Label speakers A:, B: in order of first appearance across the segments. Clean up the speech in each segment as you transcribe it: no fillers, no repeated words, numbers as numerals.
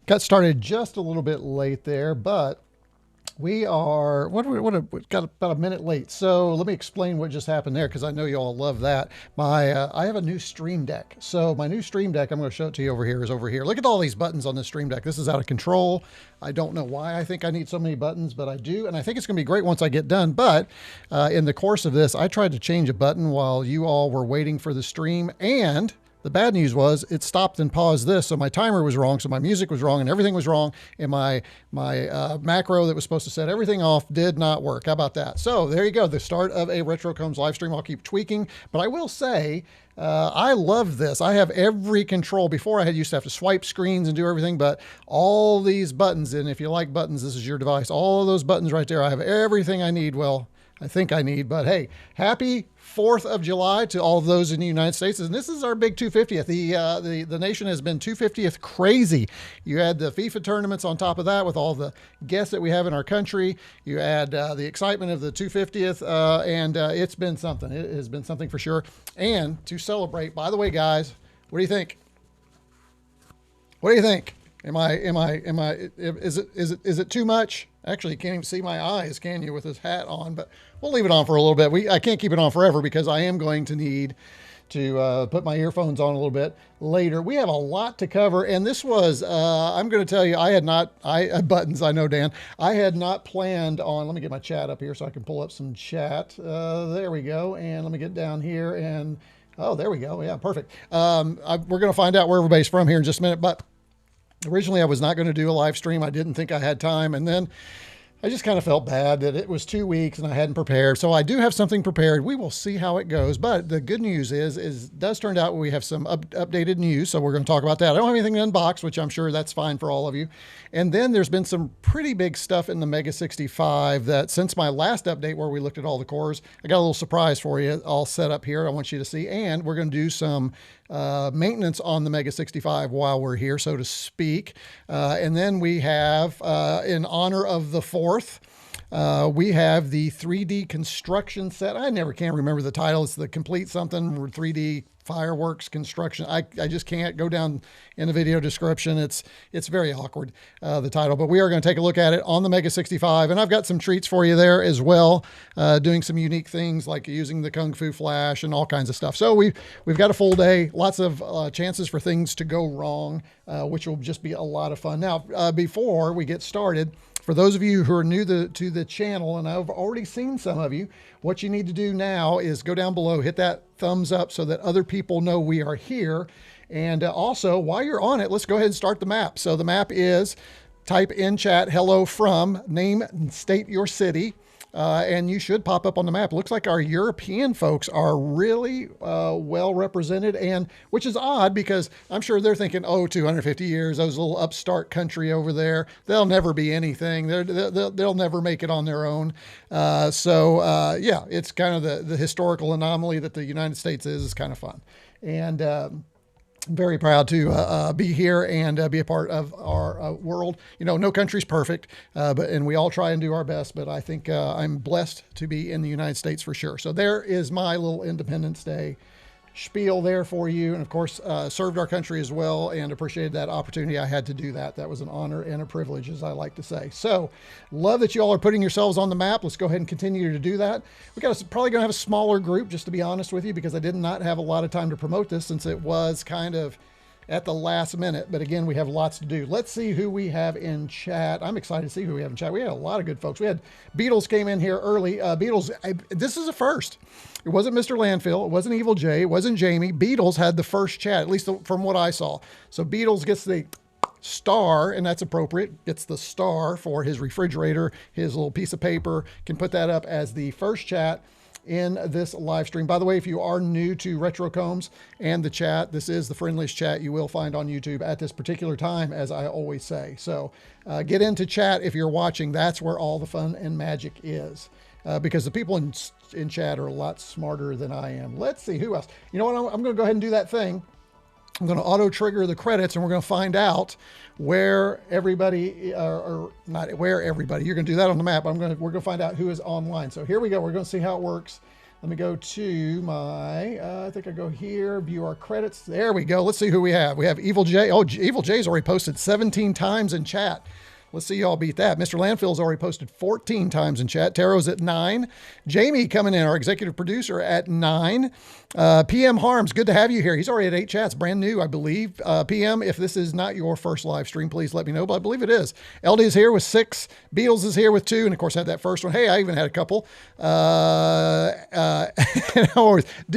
A: Got started just a little bit late there, but we are we got about a minute late. So let me explain what just happened there because I know you all love that. I have a new Stream Deck. So my new Stream Deck, I'm going to show it to you over here, is over here. Look at all these buttons on this Stream Deck. This is out of control. I don't know why I think I need so many buttons, but I do, and I think it's going to be great once I get done. But in the course of this, I tried to change a button while you all were waiting for the stream, and the bad news was it stopped and paused this, so my timer was wrong, so my music was wrong, and everything was wrong, and my macro that was supposed to set everything off did not work. How about that? So there you go, the start of a retroCombs live stream. I'll keep tweaking, but I will say I love this. I have every control. Before I used to have to swipe screens and do everything, but all these buttons, and if you like buttons, this is your device. All of those buttons right there, I have everything I need. Well, I think I need, but hey, happy 4th of July to all of those in the United States. And this is our big 250th. The nation has been 250th crazy. You had the FIFA tournaments on top of that with all the guests that we have in our country. You add the excitement of the 250th, and it's been something. It has been something for sure. And to celebrate, by the way, guys, what do you think? What do you think? Is it too much? Actually, you can't even see my eyes, can you, with this hat on? But we'll leave it on for a little bit. I can't keep it on forever because I am going to need to put my earphones on a little bit later. We have a lot to cover, and this was, I'm going to tell you, buttons, I know, Dan. I had not planned on, let me get my chat up here so I can pull up some chat. There we go, and let me get down here, and, oh, there we go. Yeah, perfect. We're going to find out where everybody's from here in just a minute, but originally, I was not going to do a live stream. I didn't think I had time. And then I just kind of felt bad that it was 2 weeks and I hadn't prepared. So I do have something prepared. We will see how it goes. But the good news is it does turn out we have some updated news. So we're going to talk about that. I don't have anything to unbox, which I'm sure that's fine for all of you. And then there's been some pretty big stuff in the MEGA65 that since my last update where we looked at all the cores, I got a little surprise for you all set up here. I want you to see. And we're going to do some maintenance on the MEGA65 while we're here, so to speak. And then we have, in honor of the 4th, we have the 3D construction set. I never can remember the title. It's the complete something 3D fireworks construction. I just can't go down in the video description. It's very awkward, the title, but we are going to take a look at it on the MEGA65. And I've got some treats for you there as well, doing some unique things like using the Kung Fu Flash and all kinds of stuff. So we've got a full day, lots of chances for things to go wrong, which will just be a lot of fun. Now, before we get started, for those of you who are new to the channel, and I've already seen some of you, what you need to do now is go down below, hit that thumbs up so that other people know we are here. And also, while you're on it, let's go ahead and start the map. So the map is, type in chat, hello from, name and state your city. And you should pop up on the map. It looks like our European folks are really well represented, and which is odd because I'm sure they're thinking, oh, 250 years, those little upstart country over there, they'll never be anything. They'll never make it on their own. Yeah, it's kind of the historical anomaly that the United States is kind of fun. And very proud to be here and be a part of our world. You know, no country's perfect, and we all try and do our best, but I think I'm blessed to be in the United States for sure. So there is my little Independence Day spiel there for you. And of course, served our country as well and appreciated that opportunity I had to do that. That was an honor and a privilege, as I like to say. So love that you all are putting yourselves on the map. Let's go ahead and continue to do that. Probably going to have a smaller group, just to be honest with you, because I did not have a lot of time to promote this since it was kind of at the last minute. But again, we have lots to do. Let's see who we have in chat. I'm excited to see who we have in chat. We had a lot of good folks. We had Beatles came in here early. Beatles, this is a first. It wasn't Mr. Landfill. It wasn't Evil Jay. It wasn't Jamie. Beatles had the first chat, at least from what I saw. So Beatles gets the star, and that's appropriate. Gets the star for his refrigerator, his little piece of paper. Can put that up as the first chat in this live stream. By the way, if you are new to retroCombs and the chat, this is the friendliest chat you will find on YouTube at this particular time, as I always say. So get into chat if you're watching. That's where all the fun and magic is. Because the people in chat are a lot smarter than I am. Let's see who else. You know what? I'm going to go ahead and do that thing. I'm going to auto trigger the credits, and we're going to find out where everybody, or not where everybody. You're going to do that on the map. We're going to find out who is online. So here we go. We're going to see how it works. Let me go to my, I think I go here, view our credits. There we go. Let's see who we have. We have Evil J. Oh, Evil J's already posted 17 times in chat. Let's see y'all beat that. Mr. Landfill's already posted 14 times in chat. Taro's at 9. Jamie coming in, our executive producer, at 9. PM Harms, good to have you here. He's already at 8 chats, brand new, I believe. PM, if this is not your first live stream, please let me know, but I believe it is. LD is here with 6. Beatles is here with 2, and of course had that first one. Hey, I even had a couple. De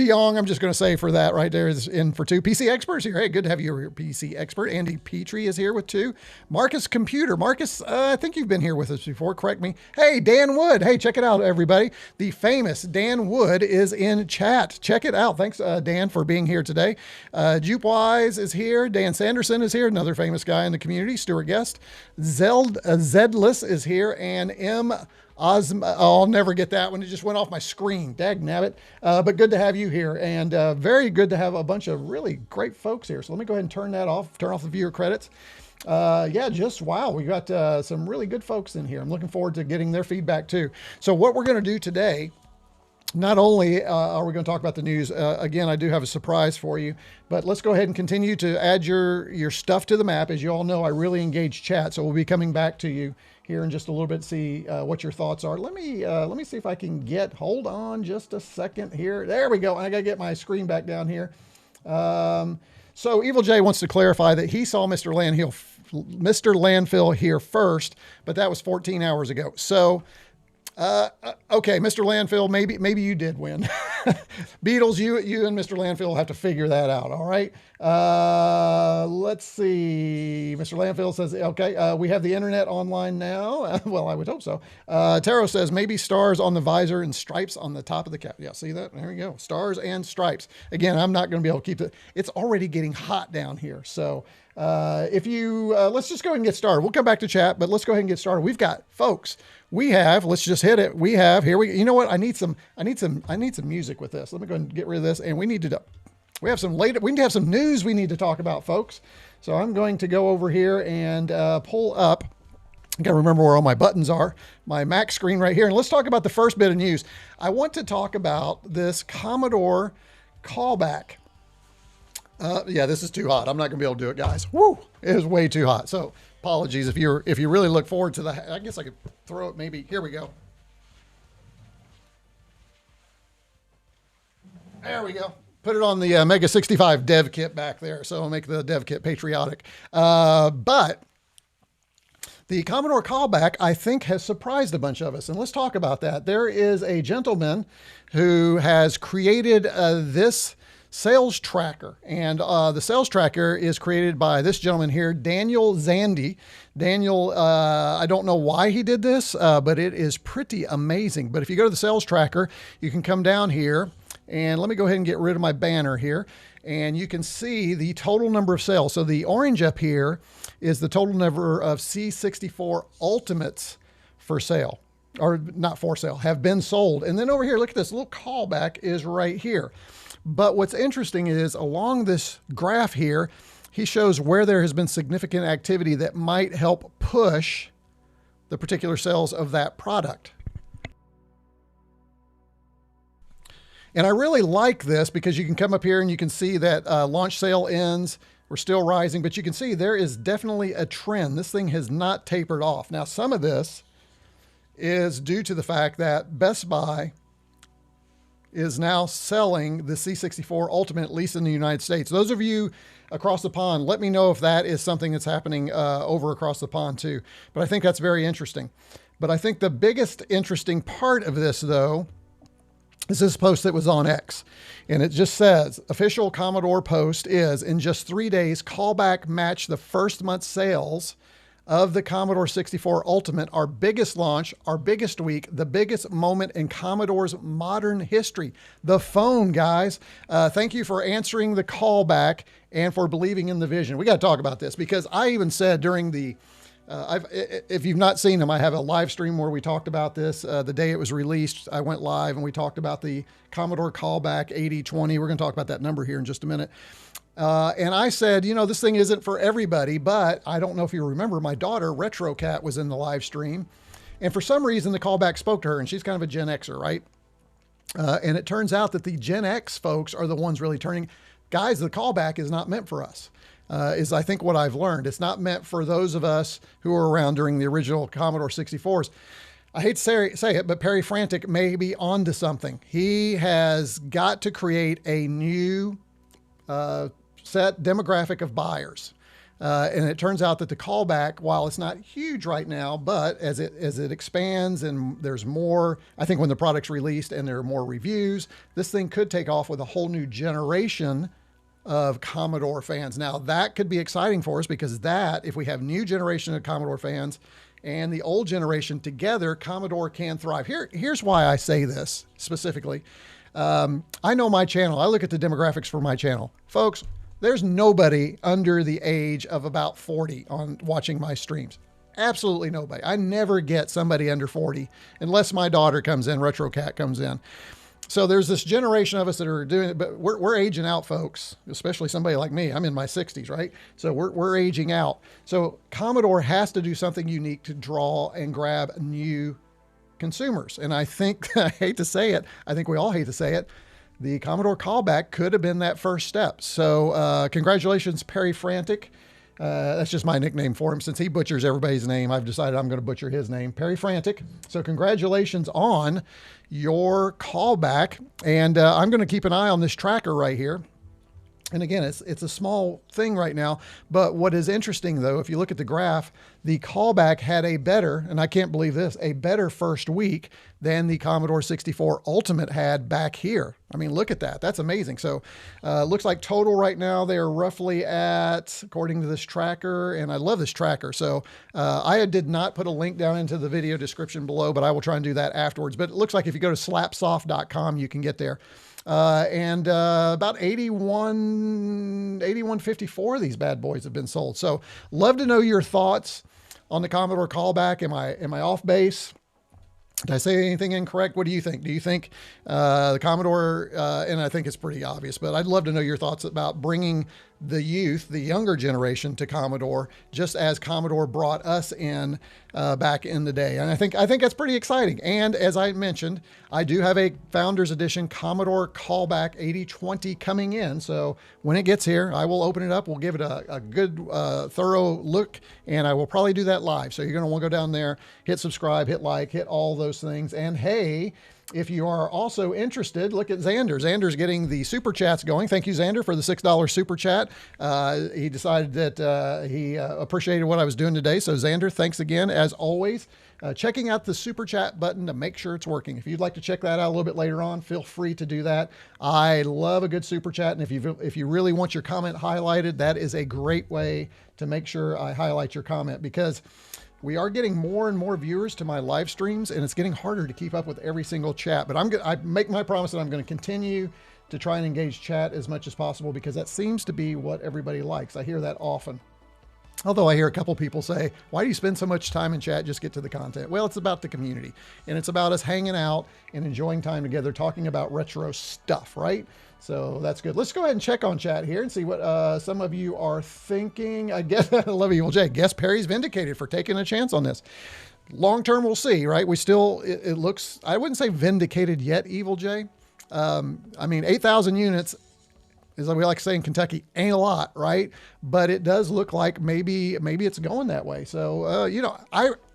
A: Jong, I'm just going to say for that right there, is in for 2. PC Expert's here. Hey, good to have you here, PC Expert. Andy Petrie is here with 2. Marcus Computer. Marcus, I think you've been here with us before. Correct me. Hey, Dan Wood. Hey, check it out, everybody. The famous Dan Wood is in chat. Check it out. Thanks, Dan, for being here today. Jupewise is here. Dan Sanderson is here. Another famous guy in the community. Stuart Guest. Zedless is here. And M. Osma, oh, I'll never get that one. It just went off my screen. Dag nabbit. But good to have you here. And very good to have a bunch of really great folks here. So let me go ahead and turn that off. Turn off the viewer credits. Yeah, just wow. We got some really good folks in here. I'm looking forward to getting their feedback too. So what we're going to do today, not only are we going to talk about the news, again, I do have a surprise for you, but let's go ahead and continue to add your stuff to the map. As you all know, I really engage chat, so we'll be coming back to you here in just a little bit to see what your thoughts are. Let me see if I can get, hold on just a second here. There we go. I got to get my screen back down here. So Evil J wants to clarify that he saw Mr. Landfill here first, but that was 14 hours ago. So, okay, Mr. Landfill, maybe you did win. Beatles, you and Mr. Landfill will have to figure that out. All right. Let's see. Mr. Landfill says, okay, we have the internet online now. Well, I would hope so. Taro says maybe stars on the visor and stripes on the top of the cap. Yeah. See that? There we go. Stars and stripes. Again, I'm not going to be able to keep it. It's already getting hot down here. So, if you, let's just go ahead and get started. We'll come back to chat, but let's go ahead and get started. We've got folks. We have, let's just hit it. We have here. You know what? I need some music with this. Let me go and get rid of this. And we need to, we need to have some news we need to talk about, folks. So I'm going to go over here and pull up. I got to remember where all my buttons are. My Mac screen right here. And let's talk about the first bit of news. I want to talk about this Commodore Callback. Yeah, this is too hot. I'm not gonna be able to do it, guys. Woo! It is way too hot. So apologies if you really look forward to the. I guess I could throw it. Maybe here we go. There we go. Put it on the MEGA65 dev kit back there. So I'll make the dev kit patriotic. But the Commodore Callback, I think, has surprised a bunch of us. And let's talk about that. There is a gentleman who has created this sales tracker, and the sales tracker is created by this gentleman here, Daniel Xandandy. Daniel, I don't know why he did this, but it is pretty amazing. But if you go to the sales tracker, you can come down here, and let me go ahead and get rid of my banner here, and you can see the total number of sales. So the orange up here is the total number of C64 Ultimates for sale, or not for sale, have been sold. And then over here, look at this little callback is right here. But what's interesting is along this graph here, he shows where there has been significant activity that might help push the particular sales of that product. And I really like this because you can come up here and you can see that launch sale ends. We're still rising, but you can see there is definitely a trend. This thing has not tapered off. Now, some of this is due to the fact that Best Buy is now selling the C64 Ultimate, at least in the United States. Those of you across the pond, let me know if that is something that's happening over across the pond too. But I think that's very interesting. But I think the biggest interesting part of this, though, is this post that was on X. And it just says, official Commodore post is, in just 3 days, Callback matched the first month's sales of the Commodore 64 Ultimate, our biggest launch, our biggest week, the biggest moment in Commodore's modern history. The phone, guys. Thank you for answering the callback and for believing in the vision. We got to talk about this because I even said during the, if you've not seen them, I have a live stream where we talked about this. The day it was released, I went live and we talked about the Commodore Callback 8020. We're going to talk about that number here in just a minute. And I said, you know, this thing isn't for everybody, but I don't know if you remember, my daughter, RetroCat, was in the live stream. And for some reason, the callback spoke to her, and she's kind of a Gen Xer, right? And it turns out that the Gen X folks are the ones really turning. Guys, the callback is not meant for us, is I think what I've learned. It's not meant for those of us who were around during the original Commodore 64s. I hate to say it, but Perry Frantic may be onto something. He has got to create a new set demographic of buyers. And it turns out that the callback, while it's not huge right now, but as it expands and there's more, I think when the product's released and there are more reviews, this thing could take off with a whole new generation of Commodore fans. Now that could be exciting for us because if we have new generation of Commodore fans and the old generation together, Commodore can thrive. Here's why I say this specifically. I know my channel. I look at the demographics for my channel. Folks, there's nobody under the age of about 40 on watching my streams. Absolutely nobody. I never get somebody under 40 unless my daughter comes in, RetroCat comes in. So there's this generation of us that are doing it, but we're aging out, folks, especially somebody like me. I'm in my 60s, right? So we're aging out. So Commodore has to do something unique to draw and grab new consumers. And I think, I hate to say it, I think we all hate to say it, the Commodore callback could have been that first step. So congratulations, Perry Frantic. That's just my nickname for him. Since he butchers everybody's name, I've decided I'm going to butcher his name, Perry Frantic. So congratulations on your callback. And I'm going to keep an eye on this tracker right here. And again, it's a small thing right now, but what is interesting though, if you look at the graph, the callback had a better, and I can't believe this, a better first week than the Commodore 64 Ultimate had back here. I mean, look at that. That's amazing. So looks like total right now, they're roughly at, according to this tracker, and I love this tracker. So I did not put a link down into the video description below, but I will try and do that afterwards. But it looks like if you go to slapsoft.com, you can get there. And about 8154 of these bad boys have been sold. So love to know your thoughts on the Commodore callback. Am I off base? Did I say anything incorrect? What do you think? Do you think the Commodore, and I think it's pretty obvious, but I'd love to know your thoughts about bringing the youth, the younger generation to Commodore, just as Commodore brought us in back in the day. And I think that's pretty exciting. And as I mentioned, I do have a Founders Edition Commodore Callback 8020 coming in. So when it gets here, I will open it up. We'll give it a good, thorough look, and I will probably do that live. So you're going to want to go down there, hit subscribe, hit like, hit all those things. And hey, if you are also interested, look at Xander. Xander's getting the super chats going. Thank you, Xander, for the $6 super chat. He decided that he appreciated what I was doing today. So Xander, thanks again, as always. Checking out the super chat button to make sure it's working. If you'd like to check that out a little bit later on, feel free to do that. I love a good super chat. And if you really want your comment highlighted, that is a great way to make sure I highlight your comment, because we are getting more and more viewers to my live streams, and it's getting harder to keep up with every single chat. But I make my promise that I'm going to continue to try and engage chat as much as possible, because that seems to be what everybody likes. I hear that often. Although I hear a couple people say, why do you spend so much time in chat? Just get to the content. Well, it's about the community, and it's about us hanging out and enjoying time together, talking about retro stuff, right? So that's good. Let's go ahead and check on chat here and see what some of you are thinking. I guess, I love you, Evil J. Guess Perry's vindicated for taking a chance on this. Long term, we'll see, right? We still, it looks, I wouldn't say vindicated yet, Evil J. I mean, 8,000 units, is like we like to say in Kentucky, ain't a lot, right? But it does look like maybe it's going that way. So, you know,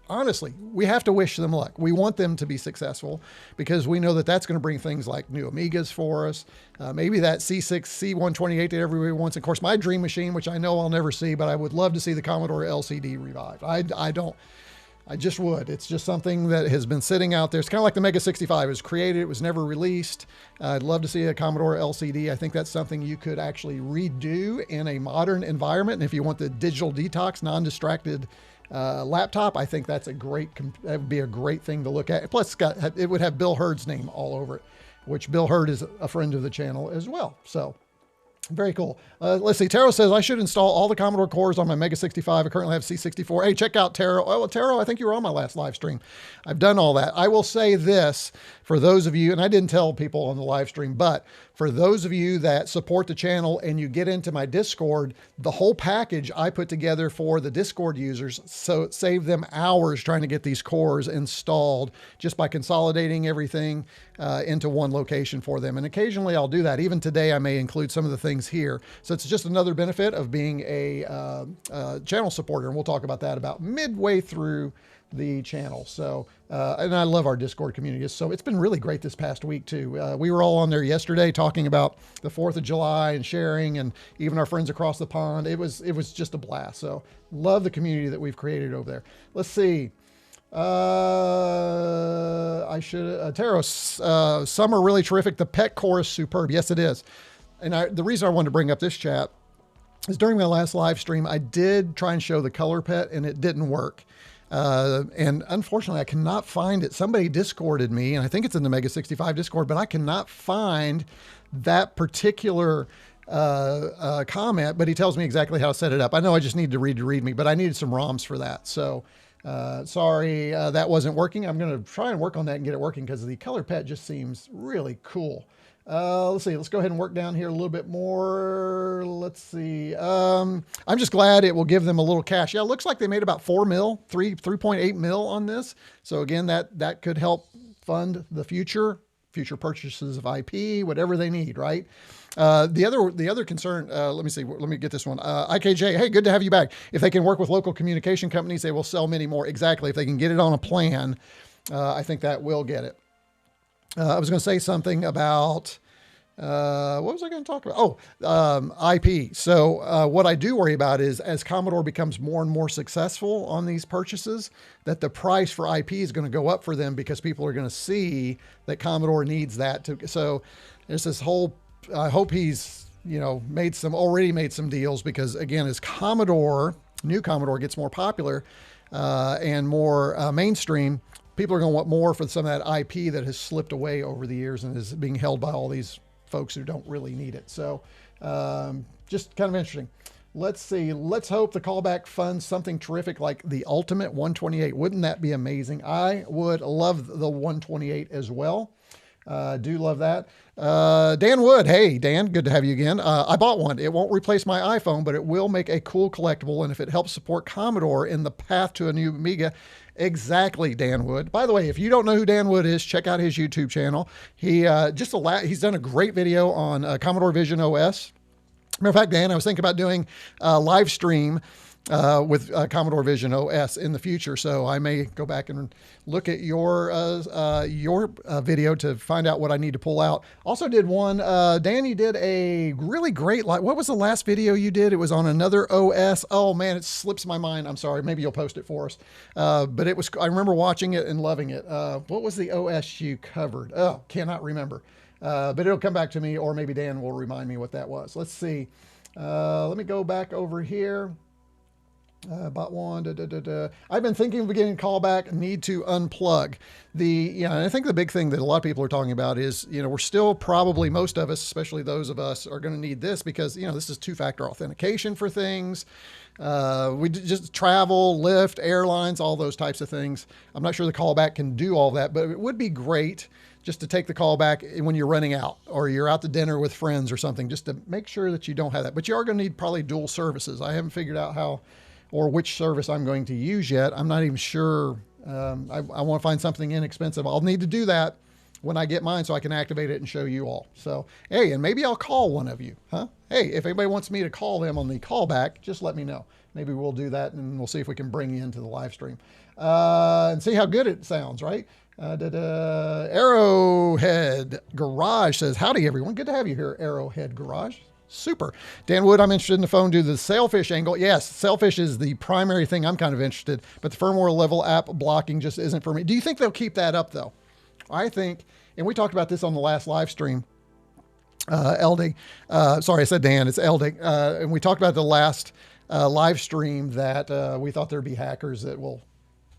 A: honestly, we have to wish them luck. We want them to be successful, because we know that that's going to bring things like new Amigas for us. Maybe that C128 that everybody wants. Of course, my dream machine, which I know I'll never see, but I would love to see the Commodore LCD revived. I just would. It's just something that has been sitting out there. It's kind of like the MEGA65. It was created, it was never released. I'd love to see a Commodore LCD. I think that's something you could actually redo in a modern environment. And if you want the digital detox, non-distracted laptop, I think that would be a great thing to look at. Plus, it would have Bill Hurd's name all over it, which Bill Hurd is a friend of the channel as well. So Very cool. Let's see. Taro says, I should install all the Commodore cores on my MEGA65. I currently have C64. Hey, check out Taro. Oh, Taro, I think you were on my last live stream. I've done all that. I will say this for those of you, and I didn't tell people on the live stream, but for those of you that support the channel and you get into my Discord, the whole package I put together for the Discord users, so it saved them hours trying to get these cores installed just by consolidating everything into one location for them. And occasionally I'll do that. Even today, I may include some of the things here. So it's just another benefit of being a channel supporter. And we'll talk about that about midway through the channel. So, and I love our Discord community. So it's been really great this past week too. We were all on there yesterday talking about the 4th of July and sharing, and even our friends across the pond. It was just a blast. So love the community that we've created over there. Let's see. Taro, some are really terrific. The pet core is superb. Yes, it is. And the reason I wanted to bring up this chat is during my last live stream, I did try and show the color pet and it didn't work. And unfortunately I cannot find it. Somebody Discorded me, and I think it's in the MEGA65 Discord, but I cannot find that particular comment, but he tells me exactly how to set it up. I know I just need to read me, but I needed some ROMs for that. So sorry, that wasn't working. I'm going to try and work on that and get it working because the color pet just seems really cool. Let's see, let's go ahead and work down here a little bit more. Let's see. I'm just glad it will give them a little cash. Yeah, it looks like they made about 3.8 mil on this. So again, that could help fund the future purchases of IP, whatever they need, right? The other concern, let me see, let me get this one. IKJ, hey, good to have you back. If they can work with local communication companies, they will sell many more. Exactly. If they can get it on a plan, I think that will get it. I was going to say something about, what was I going to talk about? Oh, IP. So what I do worry about is as Commodore becomes more and more successful on these purchases, that the price for IP is going to go up for them because people are going to see that Commodore needs that to. So there's this whole, I hope he's, already made some deals, because again, as new Commodore gets more popular and more mainstream, people are going to want more for some of that IP that has slipped away over the years and is being held by all these folks who don't really need it. So just kind of interesting. Let's see. Let's hope the callback funds something terrific like the Ultimate 128. Wouldn't that be amazing? I would love the 128 as well. Do love that. Dan Wood. Hey, Dan, good to have you again. I bought one. It won't replace my iPhone, but it will make a cool collectible. And if it helps support Commodore in the path to a new Amiga, exactly, Dan Wood. By the way, if you don't know who Dan Wood is, check out his YouTube channel. He's done a great video on Commodore Vision OS. Matter of fact, Dan, I was thinking about doing a live stream with Commodore Vision OS in the future. So I may go back and look at your video to find out what I need to pull out. Also did one, Danny did a really great, what was the last video you did? It was on another OS. Oh man, it slips my mind. I'm sorry. Maybe you'll post it for us. But I remember watching it and loving it. What was the OS you covered? Oh, cannot remember. But it'll come back to me, or maybe Dan will remind me what that was. Let's see. Let me go back over here. Bought one. I've been thinking of beginning callback. Need to unplug and I think the big thing that a lot of people are talking about is, we're still probably, most of us, especially those of us, are going to need this because, this is two-factor authentication for things. We just travel, Lyft, airlines, all those types of things. I'm not sure the callback can do all that, but it would be great just to take the callback when you're running out or you're out to dinner with friends or something, just to make sure that you don't have that. But you are going to need probably dual services. I haven't figured out how or which service I'm going to use yet. I'm not even sure. I want to find something inexpensive. I'll need to do that when I get mine so I can activate it and show you all. So, hey, and maybe I'll call one of you, huh? Hey, if anybody wants me to call them on the callback, just let me know. Maybe we'll do that and we'll see if we can bring you into the live stream and see how good it sounds, right? Arrowhead Garage says, howdy everyone. Good to have you here, Arrowhead Garage. Super. Dan Wood, I'm interested in the phone due to the Sailfish angle. Yes, Sailfish is the primary thing I'm kind of interested, but the firmware level app blocking just isn't for me. Do you think they'll keep that up though? I think, and we talked about this on the last live stream, Elding, sorry, I said Dan, it's Elding. And we talked about the last live stream that we thought there'd be hackers that will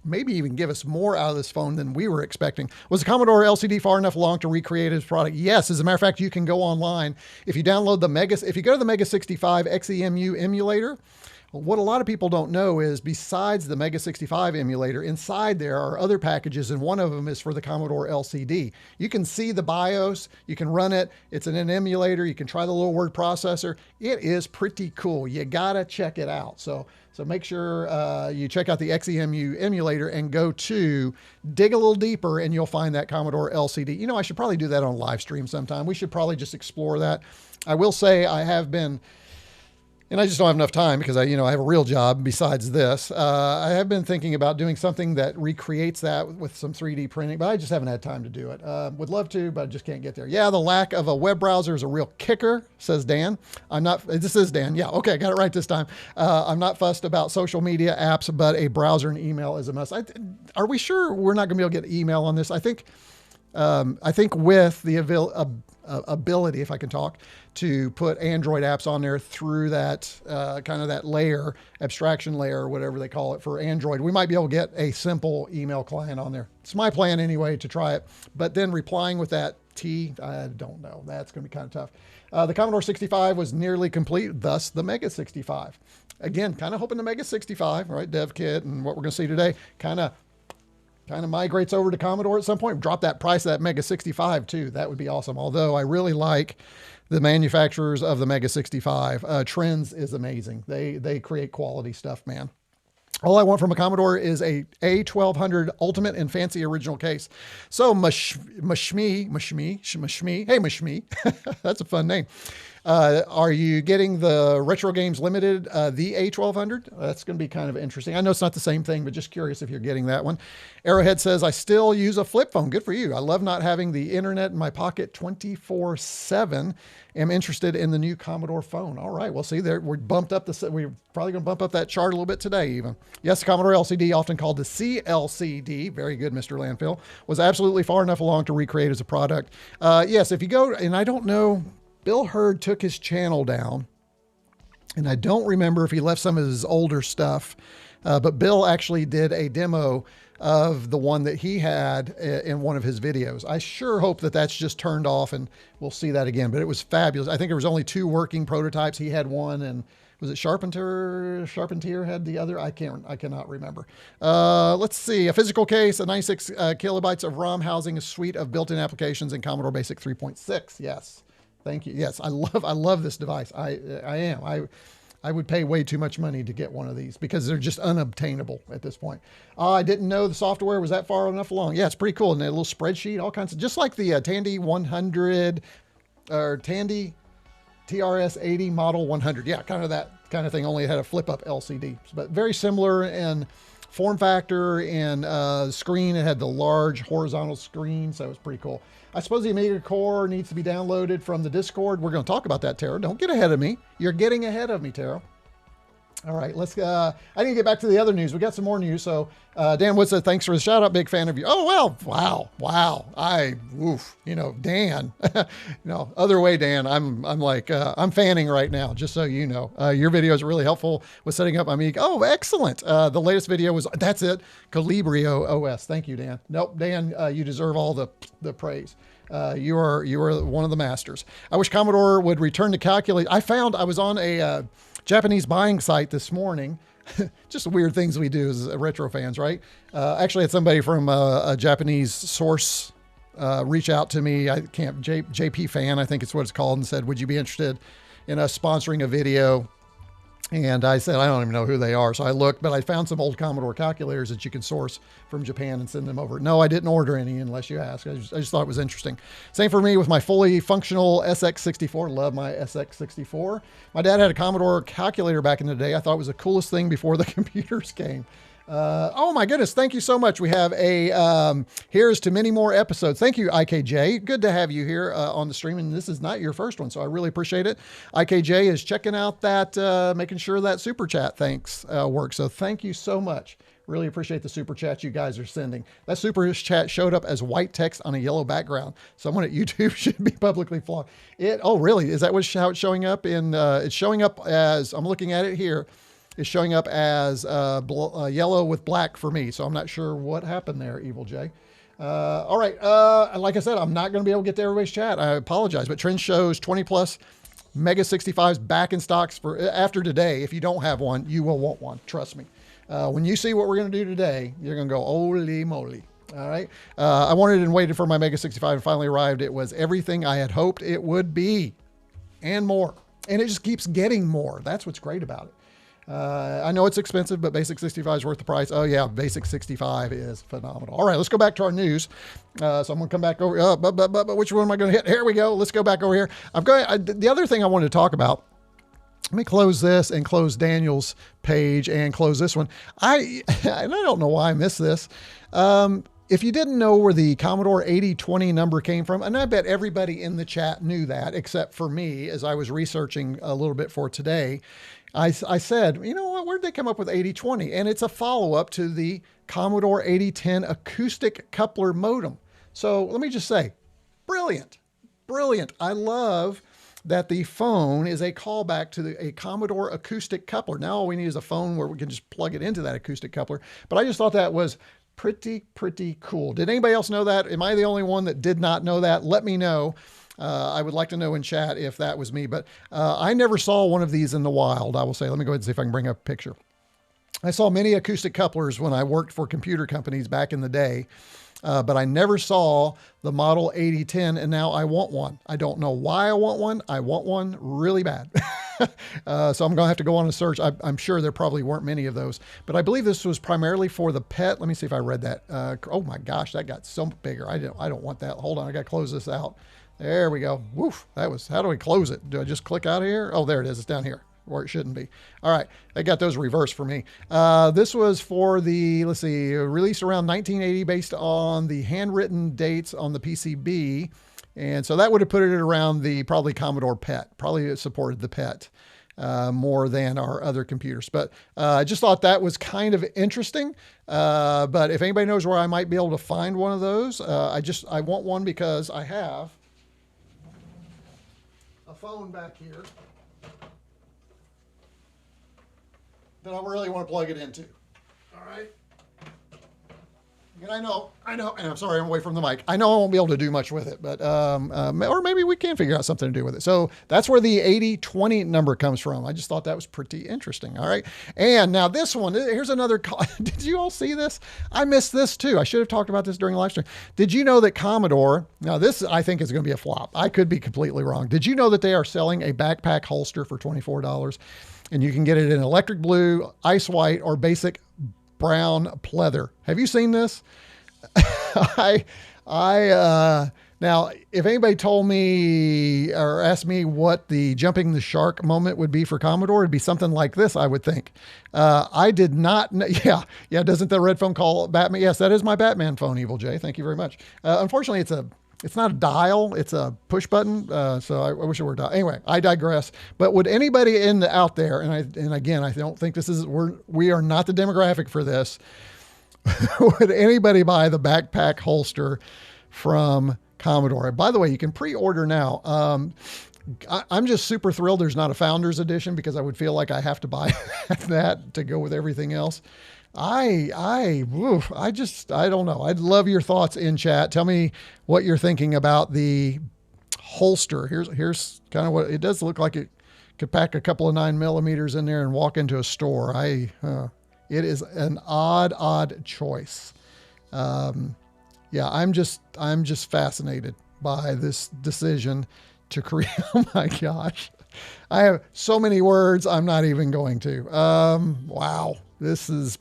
A: maybe even give us more out of this phone than we were expecting. Was the Commodore LCD far enough along to recreate his product? Yes. As a matter of fact, you can go online. If you download if you go to the MEGA65 XEMU emulator, what a lot of people don't know is besides the MEGA65 emulator, inside there are other packages, and one of them is for the Commodore LCD. You can see the BIOS, you can run it, it's in an emulator, you can try the little word processor. It is pretty cool. You gotta check it out. So make sure you check out the XEMU emulator and go to dig a little deeper, and you'll find that Commodore LCD. You know, I should probably do that on live stream sometime. We should probably just explore that. I will say I have been, and I just don't have enough time because I have a real job besides this. I have been thinking about doing something that recreates that with some 3D printing, but I just haven't had time to do it. Would love to, but I just can't get there. Yeah, the lack of a web browser is a real kicker, says Dan. This is Dan. Yeah, okay, got it right this time. I'm not fussed about social media apps, but a browser and email is a must. Are we sure we're not going to be able to get email on this? I think with the ability, if I can talk, to put Android apps on there through that kind of that layer, abstraction layer, or whatever they call it for Android, we might be able to get a simple email client on there. It's my plan anyway to try it, but then replying with that I don't know. That's going to be kind of tough. The Commodore 65 was nearly complete, thus the MEGA65. Again, kind of hoping the MEGA65, right, dev kit and what we're going to see today, kind of migrates over to Commodore at some point. Drop that price of that MEGA65 too. That would be awesome. Although I really like the manufacturers of the MEGA65. Trends is amazing. They create quality stuff, man. All I want from a Commodore is a A1200 Ultimate and Fancy Original case. So Mashmi, hey Mashmi, that's a fun name. Are you getting the retroCombs Limited, the A1200? That's going to be kind of interesting. I know it's not the same thing, but just curious if you're getting that one. Arrowhead says, I still use a flip phone. Good for you. I love not having the internet in my pocket 24/7. Am interested in the new Commodore phone. All right. Well, see there, we're probably going to bump up that chart a little bit today even. Yes, the Commodore LCD, often called the CLCD. Very good, Mr. Landfill. Was absolutely far enough along to recreate as a product. Yes, if you go, and I don't know, Bill Hurd took his channel down, and I don't remember if he left some of his older stuff, but Bill actually did a demo of the one that he had in one of his videos. I sure hope that that's just turned off and we'll see that again, but it was fabulous. I think there was only 2 working prototypes. He had one, and was it Charpentier had the other? I cannot remember. Let's see, a physical case, a 96 kilobytes of ROM housing, a suite of built-in applications in Commodore Basic 3.6. Yes. Thank you. Yes, I love this device. I would pay way too much money to get one of these because they're just unobtainable at this point. I didn't know the software was that far enough along. Yeah, it's pretty cool. And a little spreadsheet, all kinds of, just like the Tandy 100 or Tandy TRS-80 Model 100. Yeah, kind of that kind of thing, only it had a flip-up LCD. But very similar in form factor and screen. It had the large horizontal screen, so it was pretty cool. I suppose the Amiga core needs to be downloaded from the Discord. We're going to talk about that, Tara. Don't get ahead of me. You're getting ahead of me, Tara. All right, let's, I need to get back to the other news. We got some more news. So Dan Wood said, thanks for the shout out. Big fan of you. Oh, well, wow. Dan, other way, Dan, I'm fanning right now, just so you know. Your video is really helpful with setting up Amiga. Oh, excellent. The latest video was, that's it, Calibrio OS. Thank you, Dan. Nope, Dan, you deserve all the praise. You are one of the masters. I wish Commodore would return to calculate. I was on a Japanese buying site this morning. Just the weird things we do as retro fans, right? Actually had somebody from a Japanese source reach out to me. JP Fan, I think it's what it's called, and said, would you be interested in us sponsoring a video? And I said, I don't even know who they are. So I looked, but I found some old Commodore calculators that you can source from Japan and send them over. No, I didn't order any unless you ask. I just thought it was interesting. Same for me with my fully functional SX64. Love my SX64. My dad had a Commodore calculator back in the day. I thought it was the coolest thing before the computers came. Oh my goodness. Thank you so much. We have here's to many more episodes. Thank you, IKJ. Good to have you here on the stream. And this is not your first one, so I really appreciate it. IKJ is checking out that, making sure that super chat works. So thank you so much. Really appreciate the super chat you guys are sending. That super chat showed up as white text on a yellow background. Someone at YouTube should be publicly flogged. Oh, really? Is that how it's showing up? It's showing up as, I'm looking at it here. is showing up as yellow with black for me. So I'm not sure what happened there, Evil J. All right. Like I said, I'm not going to be able to get to everybody's chat. I apologize, but Trend shows 20 plus MEGA65s back in stocks for after today. If you don't have one, you will want one. Trust me. When you see what we're going to do today, you're going to go, holy moly. All right. I wanted and waited for my MEGA65 and finally arrived. It was everything I had hoped it would be and more. And it just keeps getting more. That's what's great about it. I know it's expensive, but Basic 65 is worth the price. Oh yeah, Basic 65 is phenomenal. All right, let's go back to our news. So I'm going to come back over. But which one am I going to hit? Here we go. Let's go back over here. The other thing I wanted to talk about. Let me close this and close Daniel's page and close this one. And I don't know why I missed this. If you didn't know where the Commodore 8020 number came from, and I bet everybody in the chat knew that, except for me, as I was researching a little bit for today, I said, you know what, where'd they come up with 8020? And it's a follow-up to the Commodore 8010 acoustic coupler modem. So let me just say, brilliant, brilliant. I love that the phone is a callback to a Commodore acoustic coupler. Now all we need is a phone where we can just plug it into that acoustic coupler. But I just thought that was pretty cool. Did anybody else know that? Am I the only one that did not know that? Let me know. I would like to know in chat if that was me, but I never saw one of these in the wild, I will say. Let me go ahead and see if I can bring up a picture. I saw many acoustic couplers when I worked for computer companies back in the day, but I never saw the model 8010, and now I want one. I don't know why I want one. I want one really bad. So I'm going to have to go on a search. I'm sure there probably weren't many of those, but I believe this was primarily for the pet. Let me see if I read that. Oh my gosh, that got so bigger. I don't want that. Hold on. I got to close this out. There we go. Woof. That was, how do we close it? Do I just click out of here? Oh, there it is. It's down here where it shouldn't be. All right. I got those reversed for me. This was for the, let's see, released around 1980 based on the handwritten dates on the PCB. And so that would have put it around the probably Commodore PET, probably supported the PET more than our other computers. But I just thought that was kind of interesting. But if anybody knows where I might be able to find one of those, I want one because I have a phone back here that I really want to plug it into. All right. And I know, and I'm sorry, I'm away from the mic. I know I won't be able to do much with it, but, or maybe we can figure out something to do with it. So that's where the 8020 number comes from. I just thought that was pretty interesting. All right. And now this one, here's another call. Did you all see this? I missed this too. I should have talked about this during the live stream. Did you know that Commodore, now this I think is going to be a flop. I could be completely wrong. Did you know that they are selling a backpack holster for $24? And you can get it in electric blue, ice white, or basic brown pleather. Have you seen this? Now, if anybody told me or asked me what the jumping the shark moment would be for Commodore, it'd be something like this, I would think. I did not know. Yeah. Doesn't the red phone call Batman? Yes, that is my Batman phone, Evil J. Thank you very much. Unfortunately, it's not a dial, it's a push button. So I wish it were a dial. Anyway, I digress. But would anybody out there, and again, I don't think we are not the demographic for this. Would anybody buy the backpack holster from Commodore? By the way, you can pre-order now. I'm just super thrilled there's not a Founders Edition because I would feel like I have to buy that to go with everything else. I don't know. I'd love your thoughts in chat. Tell me what you're thinking about the holster. Here's kind of what it does look like. It could pack a couple of 9mm in there and walk into a store. It is an odd choice. Yeah, I'm just fascinated by this decision to create. Oh my gosh. I have so many words. I'm not even going to. Wow. This is,